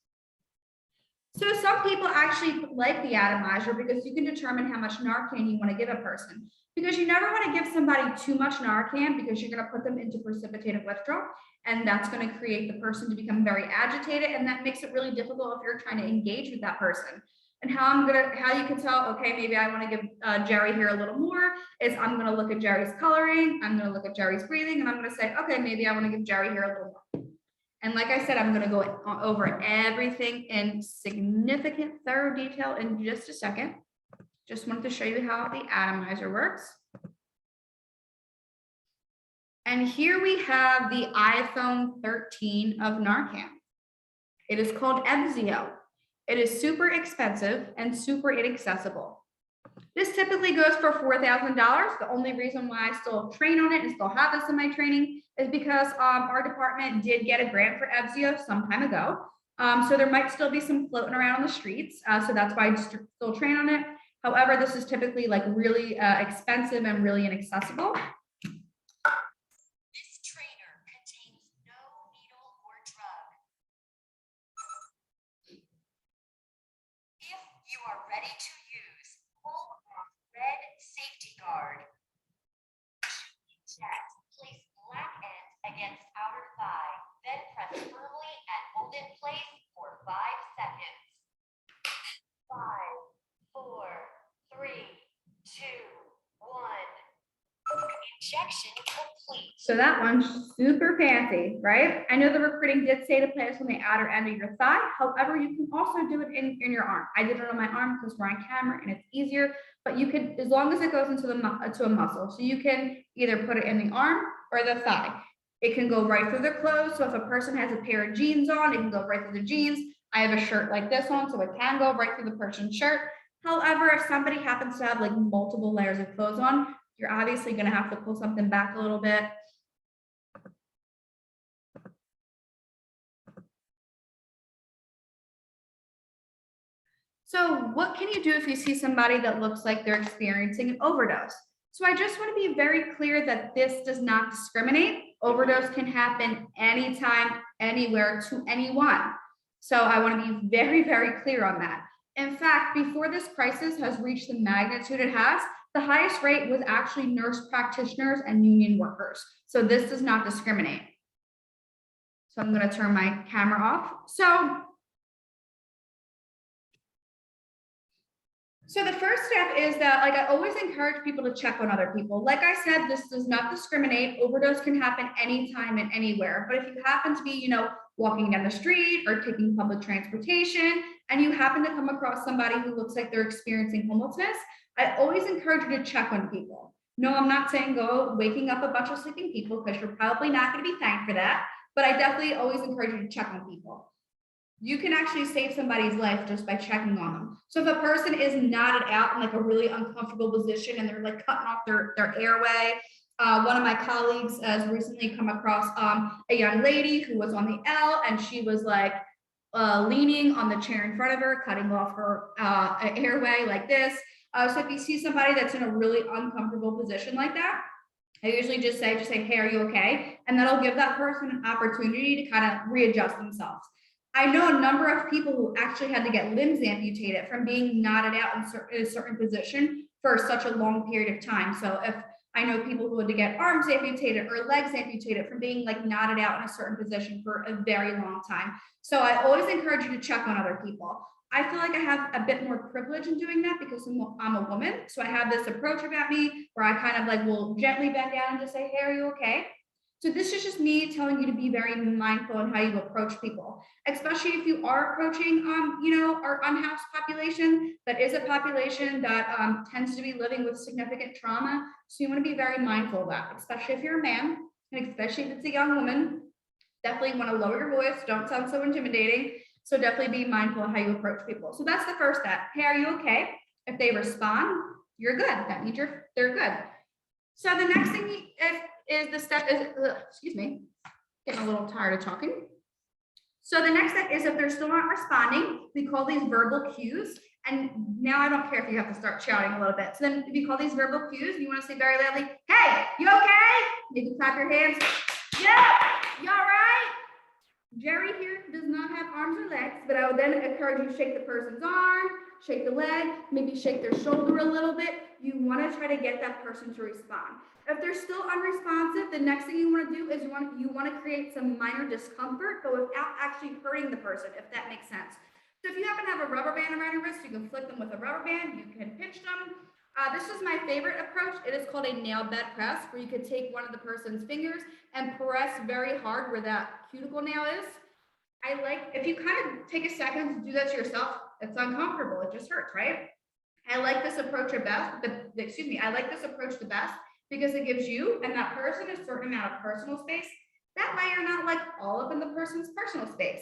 So some people actually like the Atomizer because you can determine how much Narcan you want to give a person. Because you never want to give somebody too much Narcan because you're going to put them into precipitated withdrawal, and that's going to create the person to become very agitated, and that makes it really difficult if you're trying to engage with that person. And how you can tell, okay, maybe I want to give Jerry here a little more is I'm going to look at Jerry's coloring, I'm going to look at Jerry's breathing, and I'm going to say, okay, maybe I want to give Jerry here a little more. And like I said, I'm going to go over everything in significant, thorough detail in just a second. Just wanted to show you how the Atomizer works. And here we have the iPhone 13 of Narcan. It is called Evzio. It is super expensive and super inaccessible. This typically goes for $4,000. The only reason why I still train on it and still have this in my training is because our department did get a grant for Evzio some time ago. So there might still be some floating around on the streets. So that's why I still train on it. However, this is typically like really expensive and really inaccessible. This trainer contains no needle or drug. If you are ready to use, pull off red safety guard. Chest, place black end against outer thigh, then press firmly and hold in place for 5 seconds. 5, 4, 3, 2, 1. Injection complete. So that one's super fancy, right? I know the recruiting did say to place on the outer end of your thigh. However, you can also do it in your arm. I did it on my arm because we're on camera and it's easier, but you can, as long as it goes into to a muscle. So you can either put it in the arm or the thigh. It can go right through the clothes. So if a person has a pair of jeans on, it can go right through the jeans. I have a shirt like this on, so it can go right through the person's shirt. However, if somebody happens to have like multiple layers of clothes on, you're obviously going to have to pull something back a little bit. So what can you do if you see somebody that looks like they're experiencing an overdose? So I just want to be very clear that this does not discriminate. Overdose can happen anytime, anywhere, to anyone. So I want to be very, very clear on that. In fact, before this crisis has reached the magnitude it has, the highest rate was actually nurse practitioners and union workers. So this does not discriminate. So I'm going to turn my camera off. So the first step is that, like, I always encourage people to check on other people. Like I said, this does not discriminate. Overdose can happen anytime and anywhere. But if you happen to be, walking down the street or taking public transportation, and you happen to come across somebody who looks like they're experiencing homelessness, I always encourage you to check on people. No, I'm not saying go waking up a bunch of sleeping people because you're probably not going to be thanked for that. But I definitely always encourage you to check on people. You can actually save somebody's life just by checking on them. So if a person is nodded out in like a really uncomfortable position and they're like cutting off their airway, one of my colleagues has recently come across a young lady who was on the L and she was like leaning on the chair in front of her, cutting off her airway like this. So if you see somebody that's in a really uncomfortable position like that, I usually just say, hey, are you okay? And that'll give that person an opportunity to kind of readjust themselves. I know a number of people who actually had to get limbs amputated from being knotted out in a certain position for such a long period of time. So if I know people who had to get arms amputated or legs amputated from being like knotted out in a certain position for a very long time. So I always encourage you to check on other people. I feel like I have a bit more privilege in doing that because I'm a woman. So I have this approach about me where I kind of like will gently bend down and just say, hey, are you okay? So this is just me telling you to be very mindful in how you approach people, especially if you are approaching, our unhoused population. That is a population that tends to be living with significant trauma. So you want to be very mindful of that, especially if you're a man, and especially if it's a young woman. Definitely want to lower your voice. Don't sound so intimidating. So definitely be mindful of how you approach people. So that's the first step. Hey, are you okay? If they respond, you're good. That means they're good. So the next thing is the step is, excuse me, getting a little tired of talking. So the next step is if they're still not responding, we call these verbal cues. And now I don't care if you have to start shouting a little bit. So then if you call these verbal cues, you want to say very loudly, hey, you okay? Maybe clap your hands. Yeah, you all right? Jerry here does not have arms or legs, but I would then encourage you to shake the person's arm, shake the leg, maybe shake their shoulder a little bit. You want to try to get that person to respond. If they're still unresponsive, the next thing you want to do is you want to create some minor discomfort, but without actually hurting the person, if that makes sense. So if you happen to have a rubber band around your wrist, you can flick them with a rubber band, you can pinch them. This is my favorite approach. It is called a nail bed press, where you could take one of the person's fingers and press very hard where that cuticle nail is. I like, if you kind of take a second to do that to yourself, it's uncomfortable, it just hurts, right? I like this approach the best, I like this approach the best because it gives you and that person a certain amount of personal space. That way you're not like all up in the person's personal space.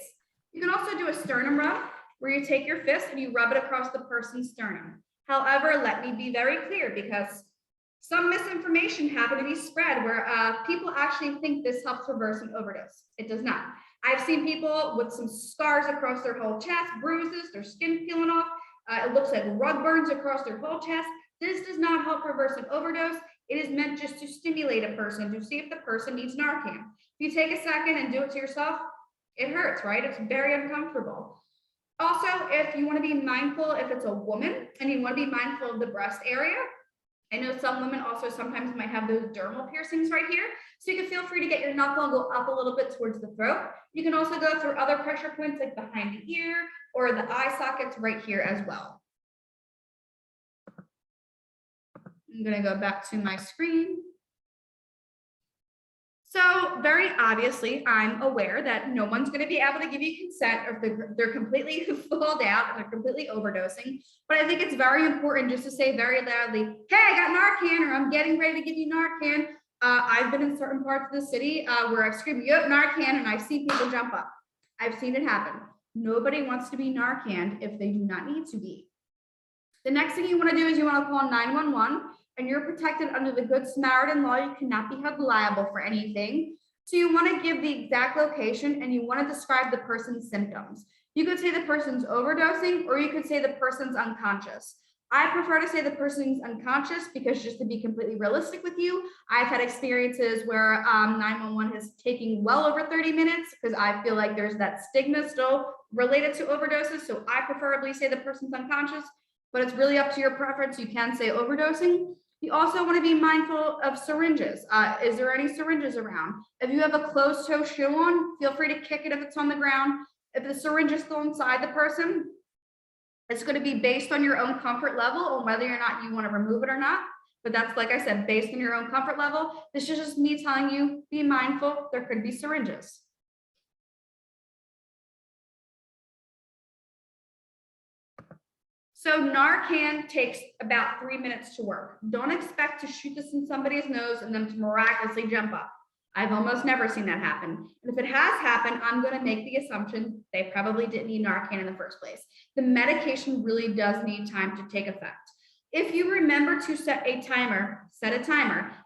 You can also do a sternum rub, where you take your fist and you rub it across the person's sternum. However, let me be very clear because some misinformation happened to be spread where people actually think this helps reverse an overdose. It does not. I've seen people with some scars across their whole chest, bruises, their skin peeling off. It looks like rug burns across their whole chest. This does not help reverse an overdose. It is meant just to stimulate a person to see if the person needs Narcan. If you take a second and do it to yourself, it hurts, right? It's very uncomfortable. Also, if you want to be mindful, if it's a woman and you want to be mindful of the breast area, I know some women also sometimes might have those dermal piercings right here. So you can feel free to get your knuckle and go up a little bit towards the throat. You can also go through other pressure points like behind the ear or the eye sockets right here as well. I'm going to go back to my screen. So very obviously, I'm aware that no one's going to be able to give you consent if they're completely full out and they're completely overdosing. But I think it's very important just to say very loudly, hey, I got Narcan, or I'm getting ready to give you Narcan. I've been in certain parts of the city where I've screamed, yep, Narcan, and I've seen people jump up. I've seen it happen. Nobody wants to be Narcaned if they do not need to be. The next thing you want to do is you want to call 911. And you're protected under the Good Samaritan law. You cannot be held liable for anything. So you want to give the exact location and you want to describe the person's symptoms. You could say the person's overdosing, or you could say the person's unconscious. I prefer to say the person's unconscious because, just to be completely realistic with you, I've had experiences where 911 has taken well over 30 minutes because I feel like there's that stigma still related to overdoses. So I preferably say the person's unconscious, but it's really up to your preference. You can say overdosing. You also want to be mindful of syringes. Is there any syringes around? If you have a closed toe shoe on, feel free to kick it if it's on the ground. If the syringe is still inside the person, it's going to be based on your own comfort level on whether or not you want to remove it or not. But that's, like I said, based on your own comfort level. This is just me telling you, be mindful, there could be syringes. So Narcan takes about 3 minutes to work. Don't expect to shoot this in somebody's nose and them to miraculously jump up. I've almost never seen that happen. And if it has happened, I'm going to make the assumption they probably didn't need Narcan in the first place. The medication really does need time to take effect. If you remember to set a timer.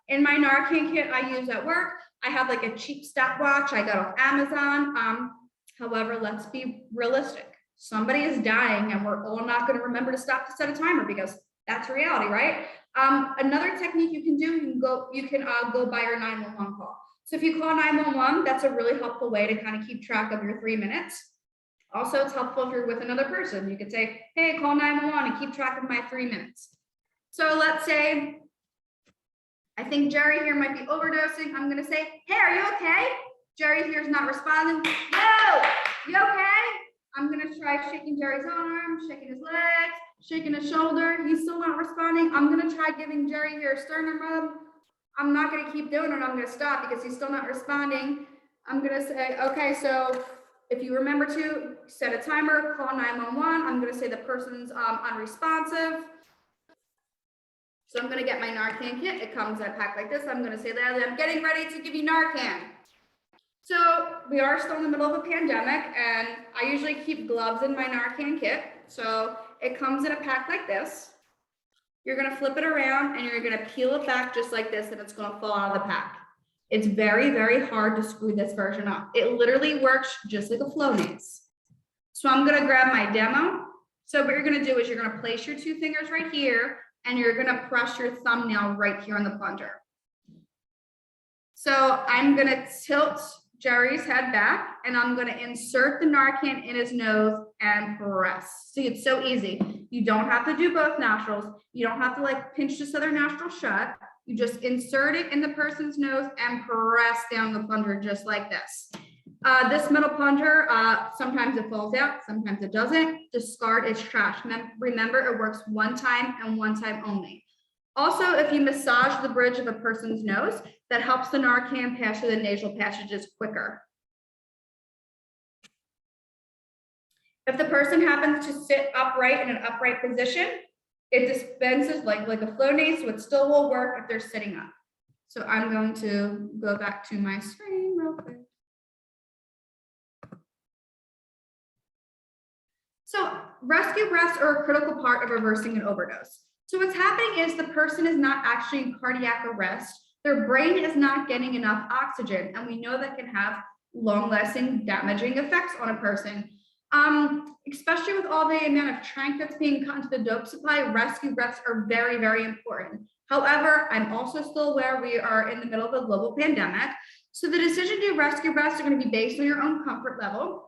In my Narcan kit I use at work, I have like a cheap stopwatch I got off Amazon. However, let's be realistic. Somebody is dying and we're all not going to remember to stop to set a timer because that's reality, right? Another technique you can do, you can go by your 911 call. So if you call 911, that's a really helpful way to kind of keep track of your 3 minutes. Also, it's helpful if you're with another person. You could say, hey, call 911 and keep track of my 3 minutes. So let's say, I think Jerry here might be overdosing. I'm going to say, hey, are you okay? Jerry here is not responding. No, you okay? I'm going to try shaking Jerry's arm, shaking his legs, shaking his shoulder. He's still not responding. I'm going to try giving Jerry here a sternum rub. I'm not going to keep doing it. I'm going to stop because he's still not responding. I'm going to say, okay, so if you remember to set a timer, call 911. I'm going to say the person's unresponsive. So I'm going to get my Narcan kit. It comes in a pack like this. I'm going to say that I'm getting ready to give you Narcan. So we are still in the middle of a pandemic, and I usually keep gloves in my Narcan kit. So it comes in a pack like this. You're going to flip it around and you're going to peel it back just like this, and it's going to fall out of the pack. It's very, very hard to screw this version up. It literally works just like a Flonase. So I'm going to grab my demo. So what you're going to do is you're going to place your 2 fingers right here, and you're going to press your thumbnail right here on the plunger. So I'm going to tilt Jerry's head back, and I'm going to insert the Narcan in his nose and press. See, it's so easy. You don't have to do both nostrils. You don't have to like pinch this other nostril shut. You just insert it in the person's nose and press down the plunger just like this. This metal plunger, sometimes it falls out, sometimes it doesn't. Discard, it's trash. Remember, it works one time and one time only. Also, if you massage the bridge of a person's nose, that helps the Narcan pass through the nasal passages quicker. If the person happens to sit upright in an upright position, it dispenses like a Flonase, so it still will work if they're sitting up. So I'm going to go back to my screen real quick. So rescue breaths are a critical part of reversing an overdose. So what's happening is the person is not actually in cardiac arrest. Their brain is not getting enough oxygen, and we know that can have long-lasting damaging effects on a person. Especially with all the amount of tranq that's being cut into the dope supply, rescue breaths are very, very important. However, I'm also still aware we are in the middle of a global pandemic. So the decision to do rescue breaths are going to be based on your own comfort level.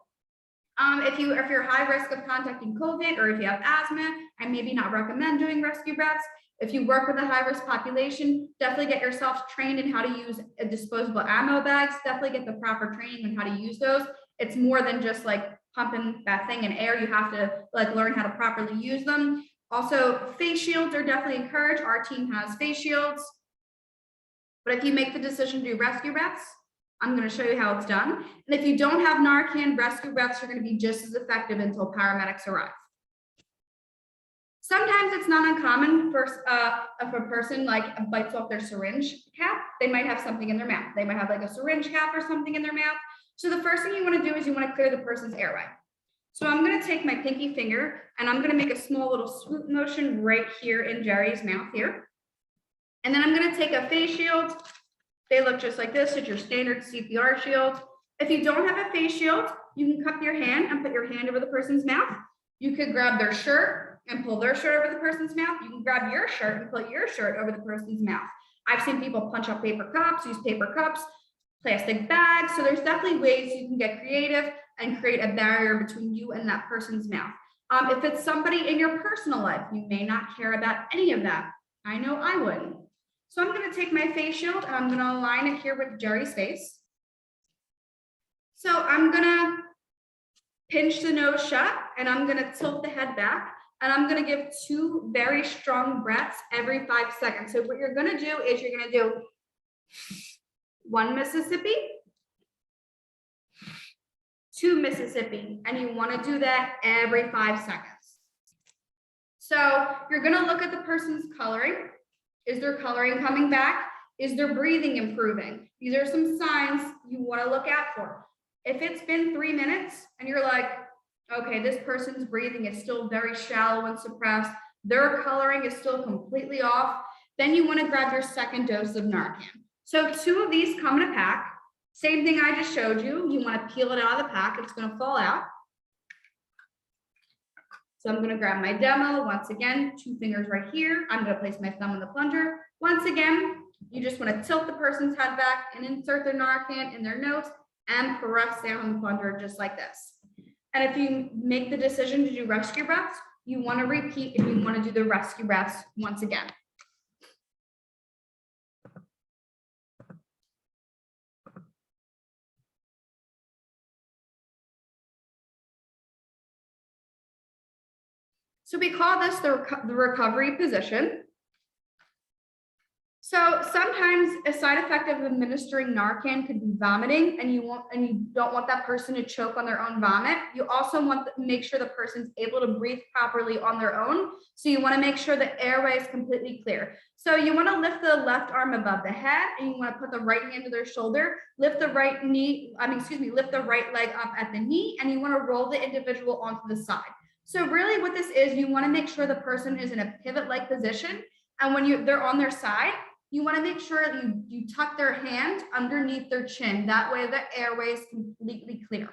If you're high risk of contacting COVID, or if you have asthma, I maybe not recommend doing rescue breaths. If you work with a high risk population, definitely get yourself trained in how to use a disposable ammo bags. Definitely get the proper training on how to use those. It's more than just like pumping that thing in air. You have to like learn how to properly use them. Also, face shields are definitely encouraged. Our team has face shields. But if you make the decision to do rescue breaths, I'm going to show you how it's done. And if you don't have Narcan, rescue breaths are going to be just as effective until paramedics arrive. Sometimes it's not uncommon for if a person like bites off their syringe cap, they might have something in their mouth. They might have like a syringe cap or something in their mouth. So the first thing you want to do is you want to clear the person's airway. So I'm going to take my pinky finger and I'm going to make a small little swoop motion right here in Jerry's mouth here. And then I'm going to take a face shield. They look just like this. It's your standard CPR shield. If you don't have a face shield, you can cup your hand and put your hand over the person's mouth. You could grab their shirt and pull their shirt over the person's mouth. You can grab your shirt and put your shirt over the person's mouth. I've seen people punch up paper cups, use paper cups, plastic bags. So there's definitely ways you can get creative and create a barrier between you and that person's mouth. If it's somebody in your personal life, you may not care about any of that. I know I wouldn't. So I'm going to take my face shield and I'm going to align it here with Jerry's face. So I'm going to pinch the nose shut and I'm going to tilt the head back and I'm going to give 2 very strong breaths every 5 seconds. So what you're going to do is you're going to do 1 Mississippi, 2 Mississippi, and you want to do that every 5 seconds. So you're gonna look at the person's coloring. Is their coloring coming back? Is their breathing improving? These are some signs you wanna look out for. If it's been 3 minutes and you're like, okay, this person's breathing is still very shallow and suppressed, their coloring is still completely off, then you wanna grab your second dose of Narcan. So 2 of these come in a pack. Same thing I just showed you. You wanna peel it out of the pack, it's gonna fall out. So I'm gonna grab my demo. Once again, 2 fingers right here. I'm gonna place my thumb in the plunger. Once again, you just wanna tilt the person's head back and insert the Narcan in their nose and press down on the plunger just like this. And if you make the decision to do rescue breaths, you wanna repeat if you wanna do the rescue breaths once again. So we call this the recovery position. So sometimes a side effect of administering Narcan could be vomiting, and you don't want that person to choke on their own vomit. You also want to make sure the person's able to breathe properly on their own. So you want to make sure the airway is completely clear. So you want to lift the left arm above the head, and you want to put the right hand to their shoulder, lift the right lift the right leg up at the knee, and you want to roll the individual onto the side. So really what this is, you want to make sure the person is in a pivot-like position, and when they're on their side, you want to make sure that you tuck their hand underneath their chin. That way the airway is completely clear.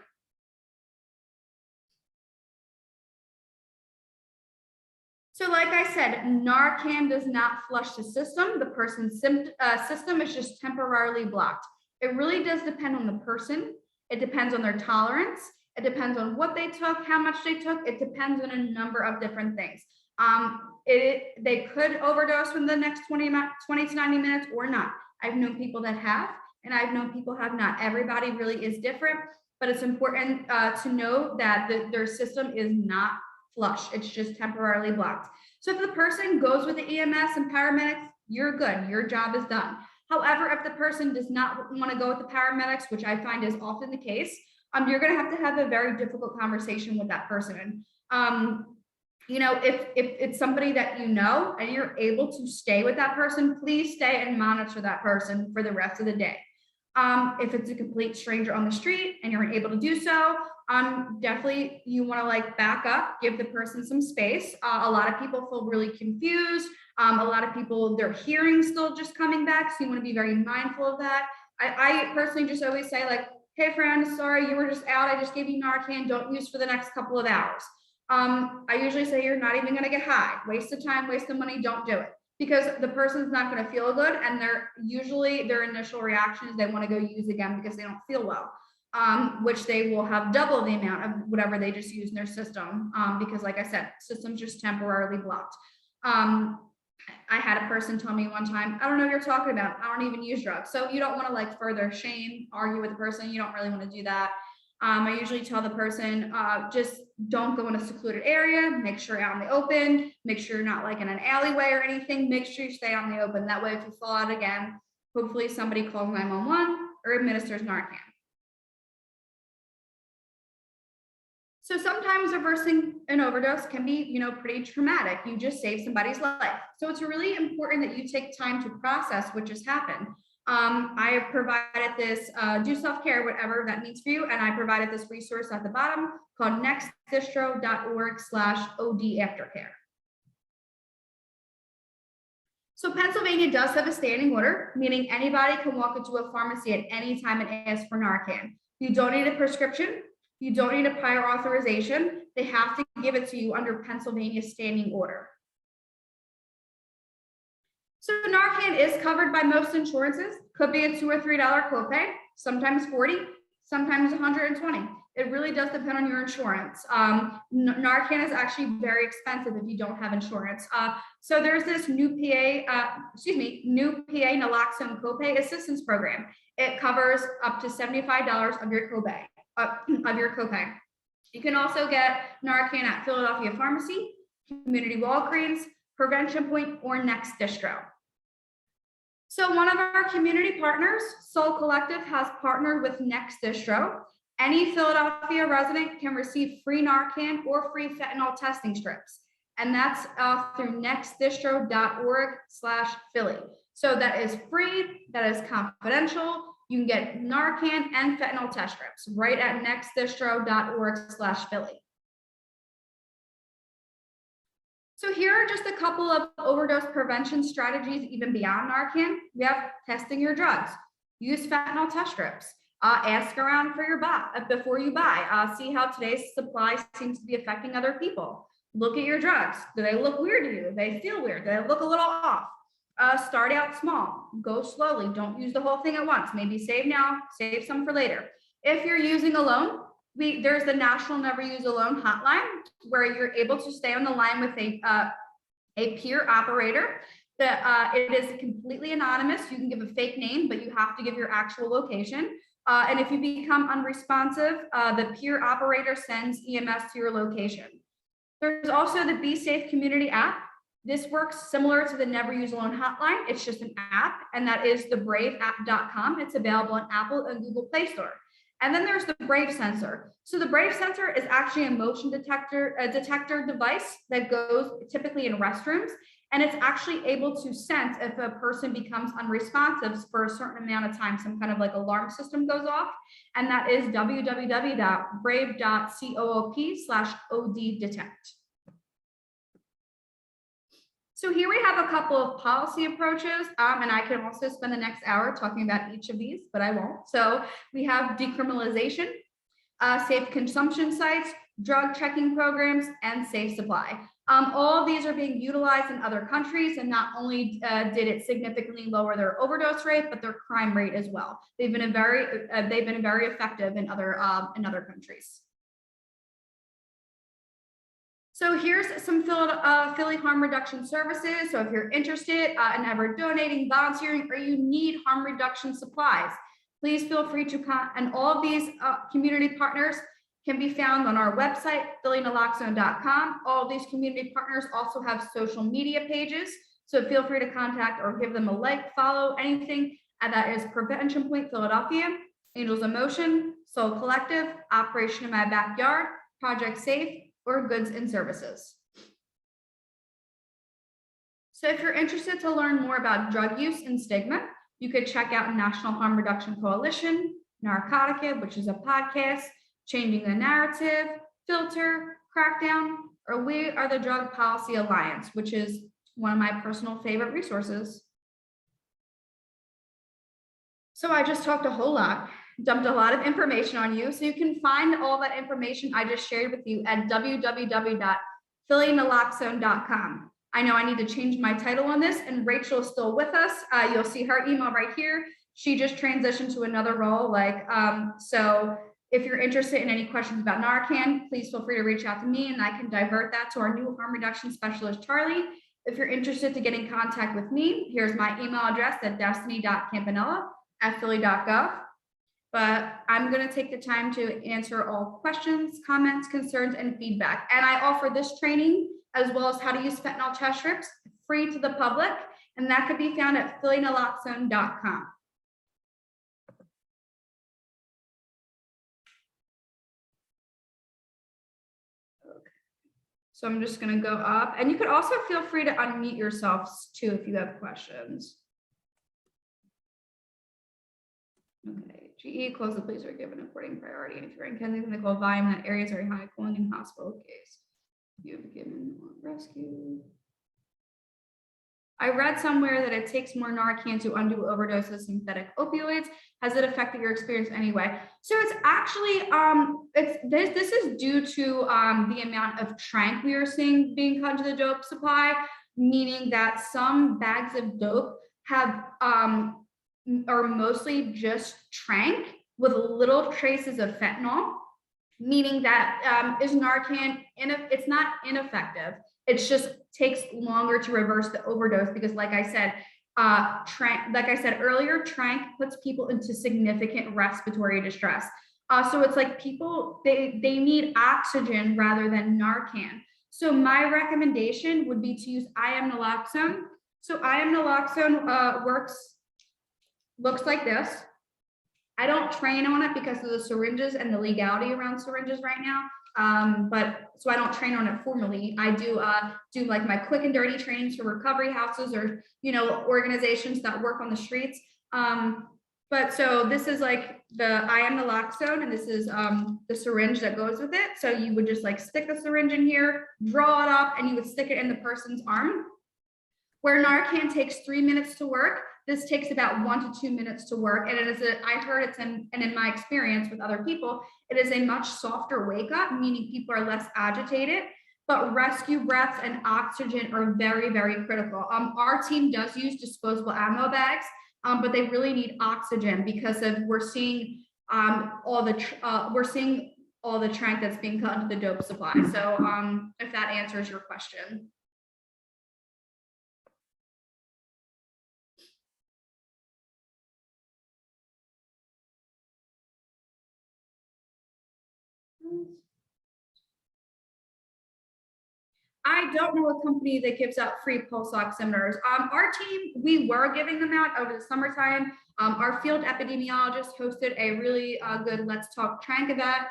So like I said, Narcan does not flush the system. The person's system is just temporarily blocked. It really does depend on the person. It depends on their tolerance. It depends on what they took, how much they took. It depends on a number of different things. They could overdose within the next 20 to 90 minutes or not. I've known people that have, and I've known people have not. Everybody really is different, but it's important to know that their system is not flush. It's just temporarily blocked. So if the person goes with the EMS and paramedics, you're good. Your job is done. However, if the person does not want to go with the paramedics, which I find is often the case, you're going to have a very difficult conversation with that person. You know, if it's somebody that you know and you're able to stay with that person, please stay and monitor that person for the rest of the day. If it's a complete stranger on the street and you're able to do so, definitely you want to like back up, give the person some space. A lot of people feel really confused. A lot of people, their hearing still just coming back. So you want to be very mindful of that. I personally just always say like, hey friend, sorry, you were just out. I just gave you Narcan. Don't use for the next couple of hours. I usually say you're not even going to get high. Waste the time, waste the money, don't do it. Because the person's not going to feel good, and their initial reaction is they want to go use again because they don't feel well, which they will have double the amount of whatever they just used in their system, because like I said, system's just temporarily blocked. I had a person tell me one time, I don't know what you're talking about. I don't even use drugs. So you don't want to like further shame, argue with the person. You don't really want to do that. I usually tell the person, just don't go in a secluded area, make sure you're out in the open, make sure you're not like in an alleyway or anything, make sure you stay out in the open. That way, if you fall out again, hopefully somebody calls 911 or administers Narcan. So sometimes reversing an overdose can be, pretty traumatic. You just saved somebody's life. So it's really important that you take time to process what just happened. I have provided this, do self-care, whatever that means for you. And I provided this resource at the bottom called nextdistro.org/OD aftercare. So Pennsylvania does have a standing order, meaning anybody can walk into a pharmacy at any time and ask for Narcan. You don't need a prescription. You don't need a prior authorization. They have to give it to you under Pennsylvania's standing order. So Narcan is covered by most insurances. Could be a $2 or $3 copay, sometimes 40, sometimes 120. It really does depend on your insurance. Narcan is actually very expensive if you don't have insurance. So there's this new PA Naloxone copay assistance program. It covers up to $75 of your copay. You can also get Narcan at Philadelphia Pharmacy, Community Walgreens, Prevention Point, or Next Distro. So one of our community partners, Soul Collective, has partnered with Next Distro. Any Philadelphia resident can receive free Narcan or free fentanyl testing strips. and that's through nextdistro.org/Philly. So that is free, that is confidential. You can get Narcan and fentanyl test strips right at nextdistro.org/Philly. So here are just a couple of overdose prevention strategies even beyond Narcan. We have testing your drugs, use fentanyl test strips, ask around for your before you buy, see how today's supply seems to be affecting other people. Look at your drugs. Do they look weird to you? Do they feel weird? Do they look a little off? Start out small, go slowly. Don't use the whole thing at once. Maybe save now, save some for later. If you're using alone, there's the National Never Use Alone hotline where you're able to stay on the line with a peer operator. It is completely anonymous. You can give a fake name, but you have to give your actual location. And if you become unresponsive, the peer operator sends EMS to your location. There's also the Be Safe Community app. This works similar to the Never Use Alone hotline. It's just an app, and that is the braveapp.com. It's available on Apple and Google Play Store. And then there's the Brave sensor. So the Brave sensor is actually a motion detector device that goes typically in restrooms, and it's actually able to sense if a person becomes unresponsive for a certain amount of time. Some kind of like alarm system goes off, and that is www.brave.coop/OD-detect. So here we have a couple of policy approaches, and I can also spend the next hour talking about each of these, but I won't. So we have decriminalization, safe consumption sites, drug checking programs, and safe supply. All of these are being utilized in other countries, and not only did it significantly lower their overdose rate, but their crime rate as well. They've been very effective in other countries. So here's some Philly harm reduction services. So if you're interested in ever donating, volunteering, or you need harm reduction supplies, please feel free to contact. And all of these community partners can be found on our website, phillynaloxone.com. All of these community partners also have social media pages. So feel free to contact or give them a like, follow, anything. And that is Prevention Point Philadelphia, Angels in Motion, Soul Collective, Operation in My Backyard, Project Safe, or Goods and Services. So if you're interested to learn more about drug use and stigma, you could check out National Harm Reduction Coalition, Narcotica, which is a podcast, Changing the Narrative, Filter, Crackdown, or We Are the Drug Policy Alliance, which is one of my personal favorite resources. So I just talked a whole lot, dumped a lot of information on you. So you can find all that information I just shared with you at www.phillynaloxone.com. I know I need to change my title on this, and Rachel is still with us. You'll see her email right here. She just transitioned to another role. So if you're interested in any questions about Narcan, please feel free to reach out to me, and I can divert that to our new harm reduction specialist, Charlie. If you're interested to get in contact with me, here's my email address at destiny.campanella@philly.gov. But I'm going to take the time to answer all questions, comments, concerns, and feedback. And I offer this training as well as how to use fentanyl test strips free to the public, and that could be found at phillynaloxone.com. Okay. So I'm just going to go up, and you could also feel free to unmute yourselves too if you have questions. Okay. GE, close the police are given according priority. And if you're in Kensington, they call volume, that area is very high, calling in hospital case. You've given rescue. I read somewhere that it takes more Narcan to undo overdose of synthetic opioids. Has it affected your experience anyway? So it's actually, this is due to the amount of tranq we are seeing being cut into the dope supply, meaning that some bags of dope have are mostly just tranq with little traces of fentanyl, meaning that is Narcan, it's not ineffective. It just takes longer to reverse the overdose because, like I said earlier, tranq puts people into significant respiratory distress. So it's like people, they need oxygen rather than Narcan. So my recommendation would be to use IM Naloxone. So IM Naloxone looks like this. I don't train on it because of the syringes and the legality around syringes right now. but so I don't train on it formally. I do like my quick and dirty trainings for recovery houses or, you know, organizations that work on the streets. But so this is like I am naloxone, and this is the syringe that goes with it. So you would just like stick the syringe in here, draw it up, and you would stick it in the person's arm. Where Narcan takes 3 minutes to work, this takes about 1 to 2 minutes to work. And it is I heard it's and in my experience with other people, it is a much softer wake up, meaning people are less agitated. But rescue breaths and oxygen are very, very critical. Our team does use disposable ammo bags, but they really need oxygen because we're seeing all the trank that's being cut into the dope supply. So if that answers your question. I don't know a company that gives out free pulse oximeters. Our team, we were giving them out over the summertime. Our field epidemiologist hosted a really good Let's Talk Trank event.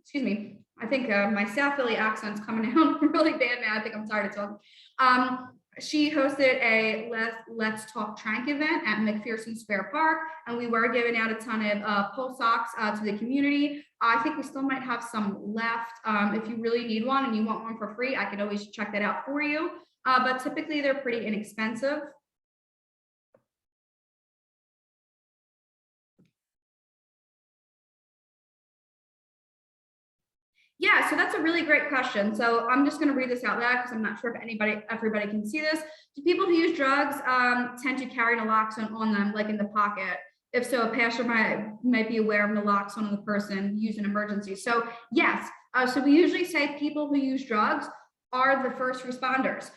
Excuse me, I think my South Philly accent's coming out really bad now. I think I'm tired of talking. She hosted a Let's Talk Trank event at McPherson Square Park, and we were giving out a ton of pulse ox to the community. I think we still might have some left. If you really need one and you want one for free, I could always check that out for you. But typically they're pretty inexpensive. Yeah, so that's a really great question. So I'm just going to read this out loud because I'm not sure if everybody can see this. Do people who use drugs tend to carry naloxone on them, like in the pocket? If so, a passerby might be aware of naloxone on the person used in emergency. So yes, so we usually say people who use drugs are the first responders.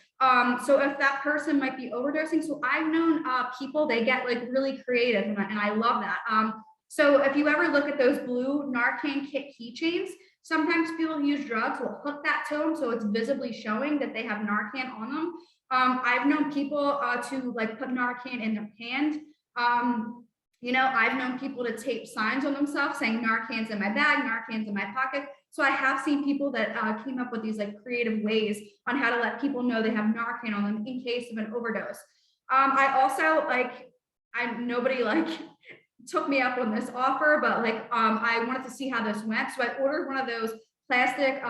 So if that person might be overdosing, so I've known people, they get like really creative, and I love that. So if you ever look at those blue Narcan kit keychains, sometimes people who use drugs will hook that to them so it's visibly showing that they have Narcan on them. I've known people to like put Narcan in their hand. You know, I've known people to tape signs on themselves saying Narcan's in my bag, Narcan's in my pocket. So I have seen people that came up with these like creative ways on how to let people know they have Narcan on them in case of an overdose. I also nobody like took me up on this offer, but like I wanted to see how this went. So I ordered one of those plastic,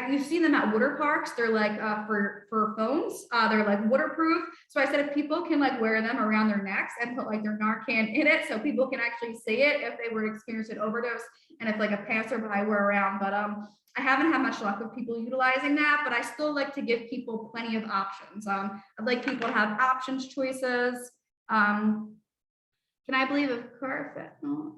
you've seen them at water parks. They're like for phones. They're like waterproof. So I said if people can like wear them around their necks and put like their Narcan in it so people can actually see it if they were experiencing an overdose and if like a passerby were around. But I haven't had much luck with people utilizing that, but I still like to give people plenty of options. I'd like people to have options choices. Can I believe of fentanyl?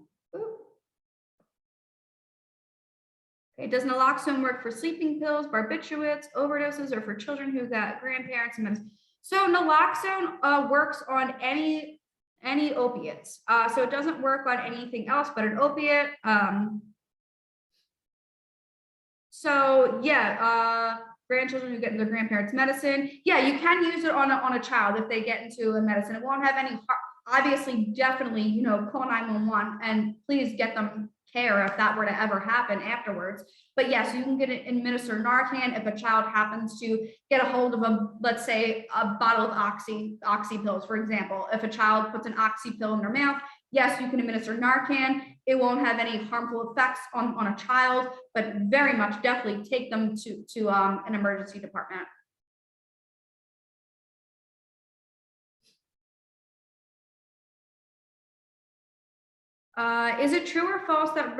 Okay, does naloxone work for sleeping pills, barbiturates, overdoses, or for children who got grandparents and medicine? So naloxone works on any opiates. So it doesn't work on anything else but an opiate. So yeah, grandchildren who get their grandparents' medicine. Yeah, you can use it on a child if they get into a medicine. It won't have any, obviously, definitely, you know, call 911 and please get them care if that were to ever happen afterwards. But yes, you can administer Narcan if a child happens to get a hold of let's say a bottle of oxy pills, for example. If a child puts an oxy pill in their mouth, yes, you can administer Narcan. It won't have any harmful effects on a child, but very much definitely take them to an emergency department. Is it true or false that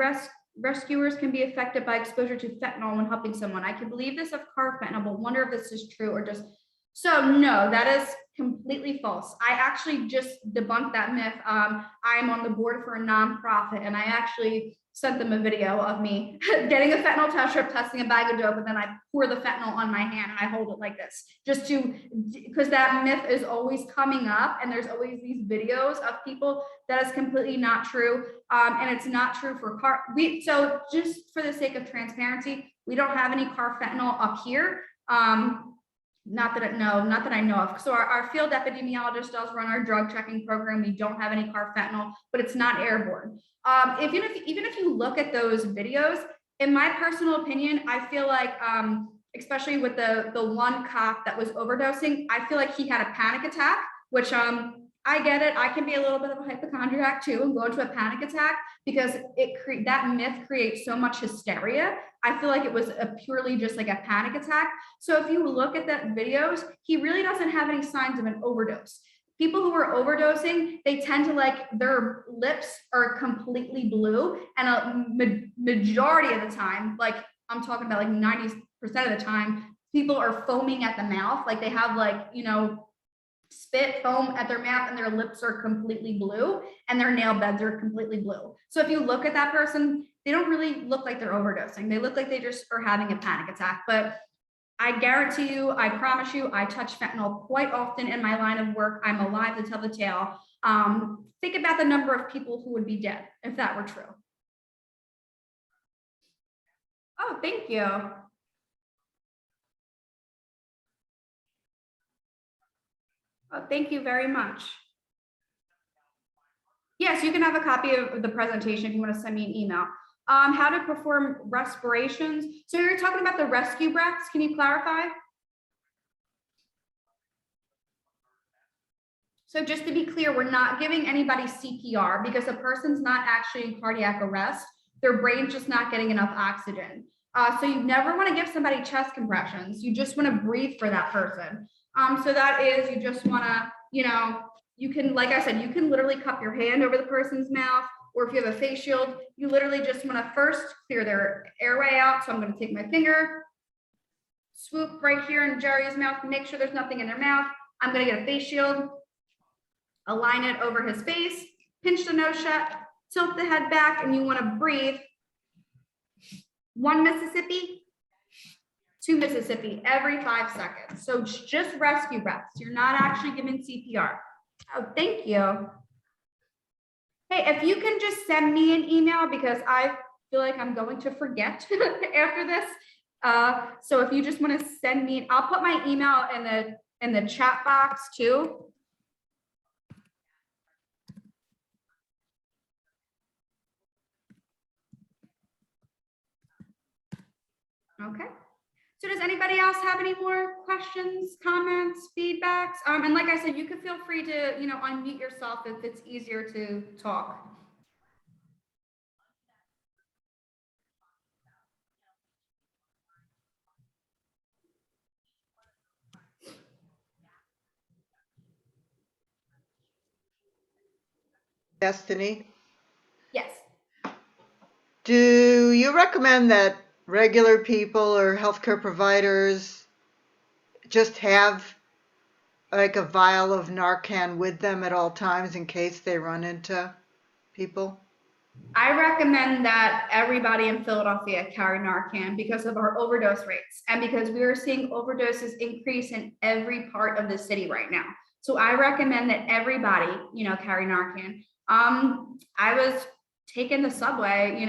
rescuers can be affected by exposure to fentanyl when helping someone? I can believe this of carfentanil, but wonder if this is true or just. So no, that is completely false. I actually just debunked that myth. I'm on the board for a nonprofit, and I actually sent them a video of me getting a fentanyl test strip, testing a bag of dope, and then I pour the fentanyl on my hand and I hold it like this, just because that myth is always coming up, and there's always these videos of people. That is completely not true, and it's not true for so just for the sake of transparency, we don't have any carfentanil up here. Not that I know of. So our field epidemiologist does run our drug checking program. We don't have any carfentanil, but it's not airborne. Even if you look at those videos, in my personal opinion, I feel like, especially with the one cop that was overdosing, I feel like he had a panic attack, which I get it. I can be a little bit of a hypochondriac too and go into a panic attack because that myth creates so much hysteria. I feel like it was purely just like a panic attack. So if you look at that videos, he really doesn't have any signs of an overdose. People who are overdosing, they tend to their lips are completely blue, and a majority of the time, like I'm talking about 90% of the time, people are foaming at the mouth. Like they have spit foam at their mouth and their lips are completely blue and their nail beds are completely blue. So if you look at that person, they don't really look like they're overdosing. They look like they just are having a panic attack. But I guarantee you, I promise you, I touch fentanyl quite often in my line of work. I'm alive to tell the tale. Think about the number of people who would be dead if that were true. Oh, thank you. Oh, thank you very much. Yes, you can have a copy of the presentation if you want to send me an email. How to perform respirations. So you're talking about the rescue breaths. Can you clarify? So just to be clear, we're not giving anybody CPR because a person's not actually in cardiac arrest. Their brain's just not getting enough oxygen. So you never want to give somebody chest compressions. You just want to breathe for that person. So that is, you just want to, you can, like I said, you can literally cup your hand over the person's mouth, or if you have a face shield, you literally just want to first clear their airway out. So I'm going to take my finger, swoop right here in Jerry's mouth, make sure there's nothing in their mouth. I'm going to get a face shield, align it over his face, pinch the nose shut, tilt the head back, and you want to breathe. 1 Mississippi, 2 Mississippi every 5 seconds. So just rescue breaths. You're not actually giving CPR. Oh, thank you. Hey, if you can just send me an email because I feel like I'm going to forget after this. So if you just want to send me, I'll put my email in the chat box too. Okay. So does anybody else have any more questions, comments, feedbacks? And like I said, you can feel free to, unmute yourself if it's easier to talk. Destiny, Yes. do you recommend that regular people or healthcare providers just have like a vial of Narcan with them at all times in case they run into people? I recommend that everybody in Philadelphia carry Narcan because of our overdose rates and because we are seeing overdoses increase in every part of the city right now. So I recommend that everybody, carry Narcan. I was taking the subway,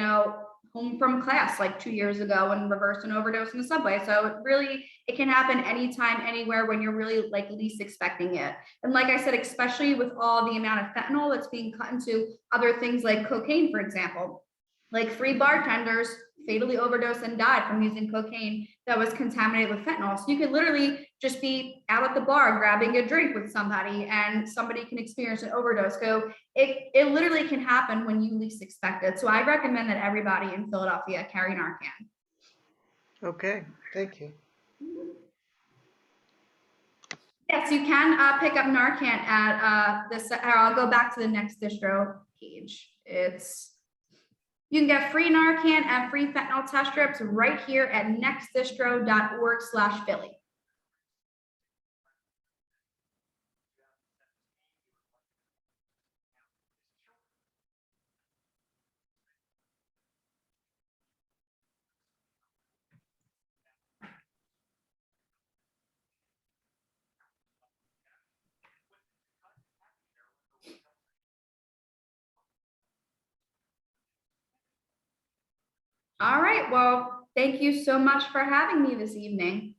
home from class like 2 years ago and reversed an overdose in the subway. So it can happen anytime, anywhere when you're really least expecting it. And like I said, especially with all the amount of fentanyl that's being cut into other things like cocaine, for example, like 3 bartenders fatally overdosed and died from using cocaine that was contaminated with fentanyl. So you could literally just be out at the bar grabbing a drink with somebody and somebody can experience an overdose. So it literally can happen when you least expect it. So I recommend that everybody in Philadelphia carry Narcan. Okay, thank you. Yes, you can pick up Narcan at this. I'll go back to the next distro page. You can get free Narcan and free fentanyl test strips right here at nextdistro.org/Philly. All right, well, thank you so much for having me this evening.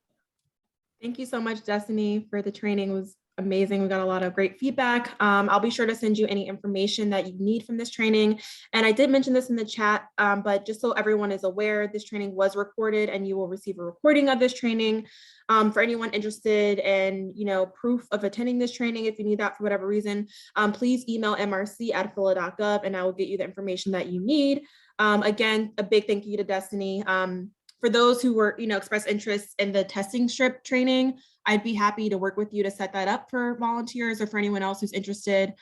Thank you so much, Destiny, for the training. It was amazing. We got a lot of great feedback. I'll be sure to send you any information that you need from this training. And I did mention this in the chat, but just so everyone is aware, this training was recorded and you will receive a recording of this training. For anyone interested in, proof of attending this training, if you need that for whatever reason, please email mrc@phila.gov and I will get you the information that you need. Again, a big thank you to Destiny. For those who were, expressed interest in the testing strip training, I'd be happy to work with you to set that up for volunteers or for anyone else who's interested.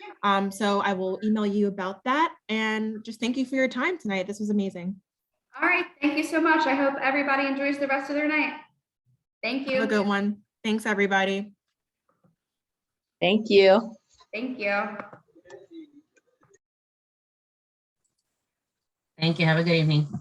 So I will email you about that. And just thank you for your time tonight. This was amazing. All right. Thank you so much. I hope everybody enjoys the rest of their night. Thank you. Have a good one. Thanks, everybody. Thank you. Thank you. Thank you. Have a good evening.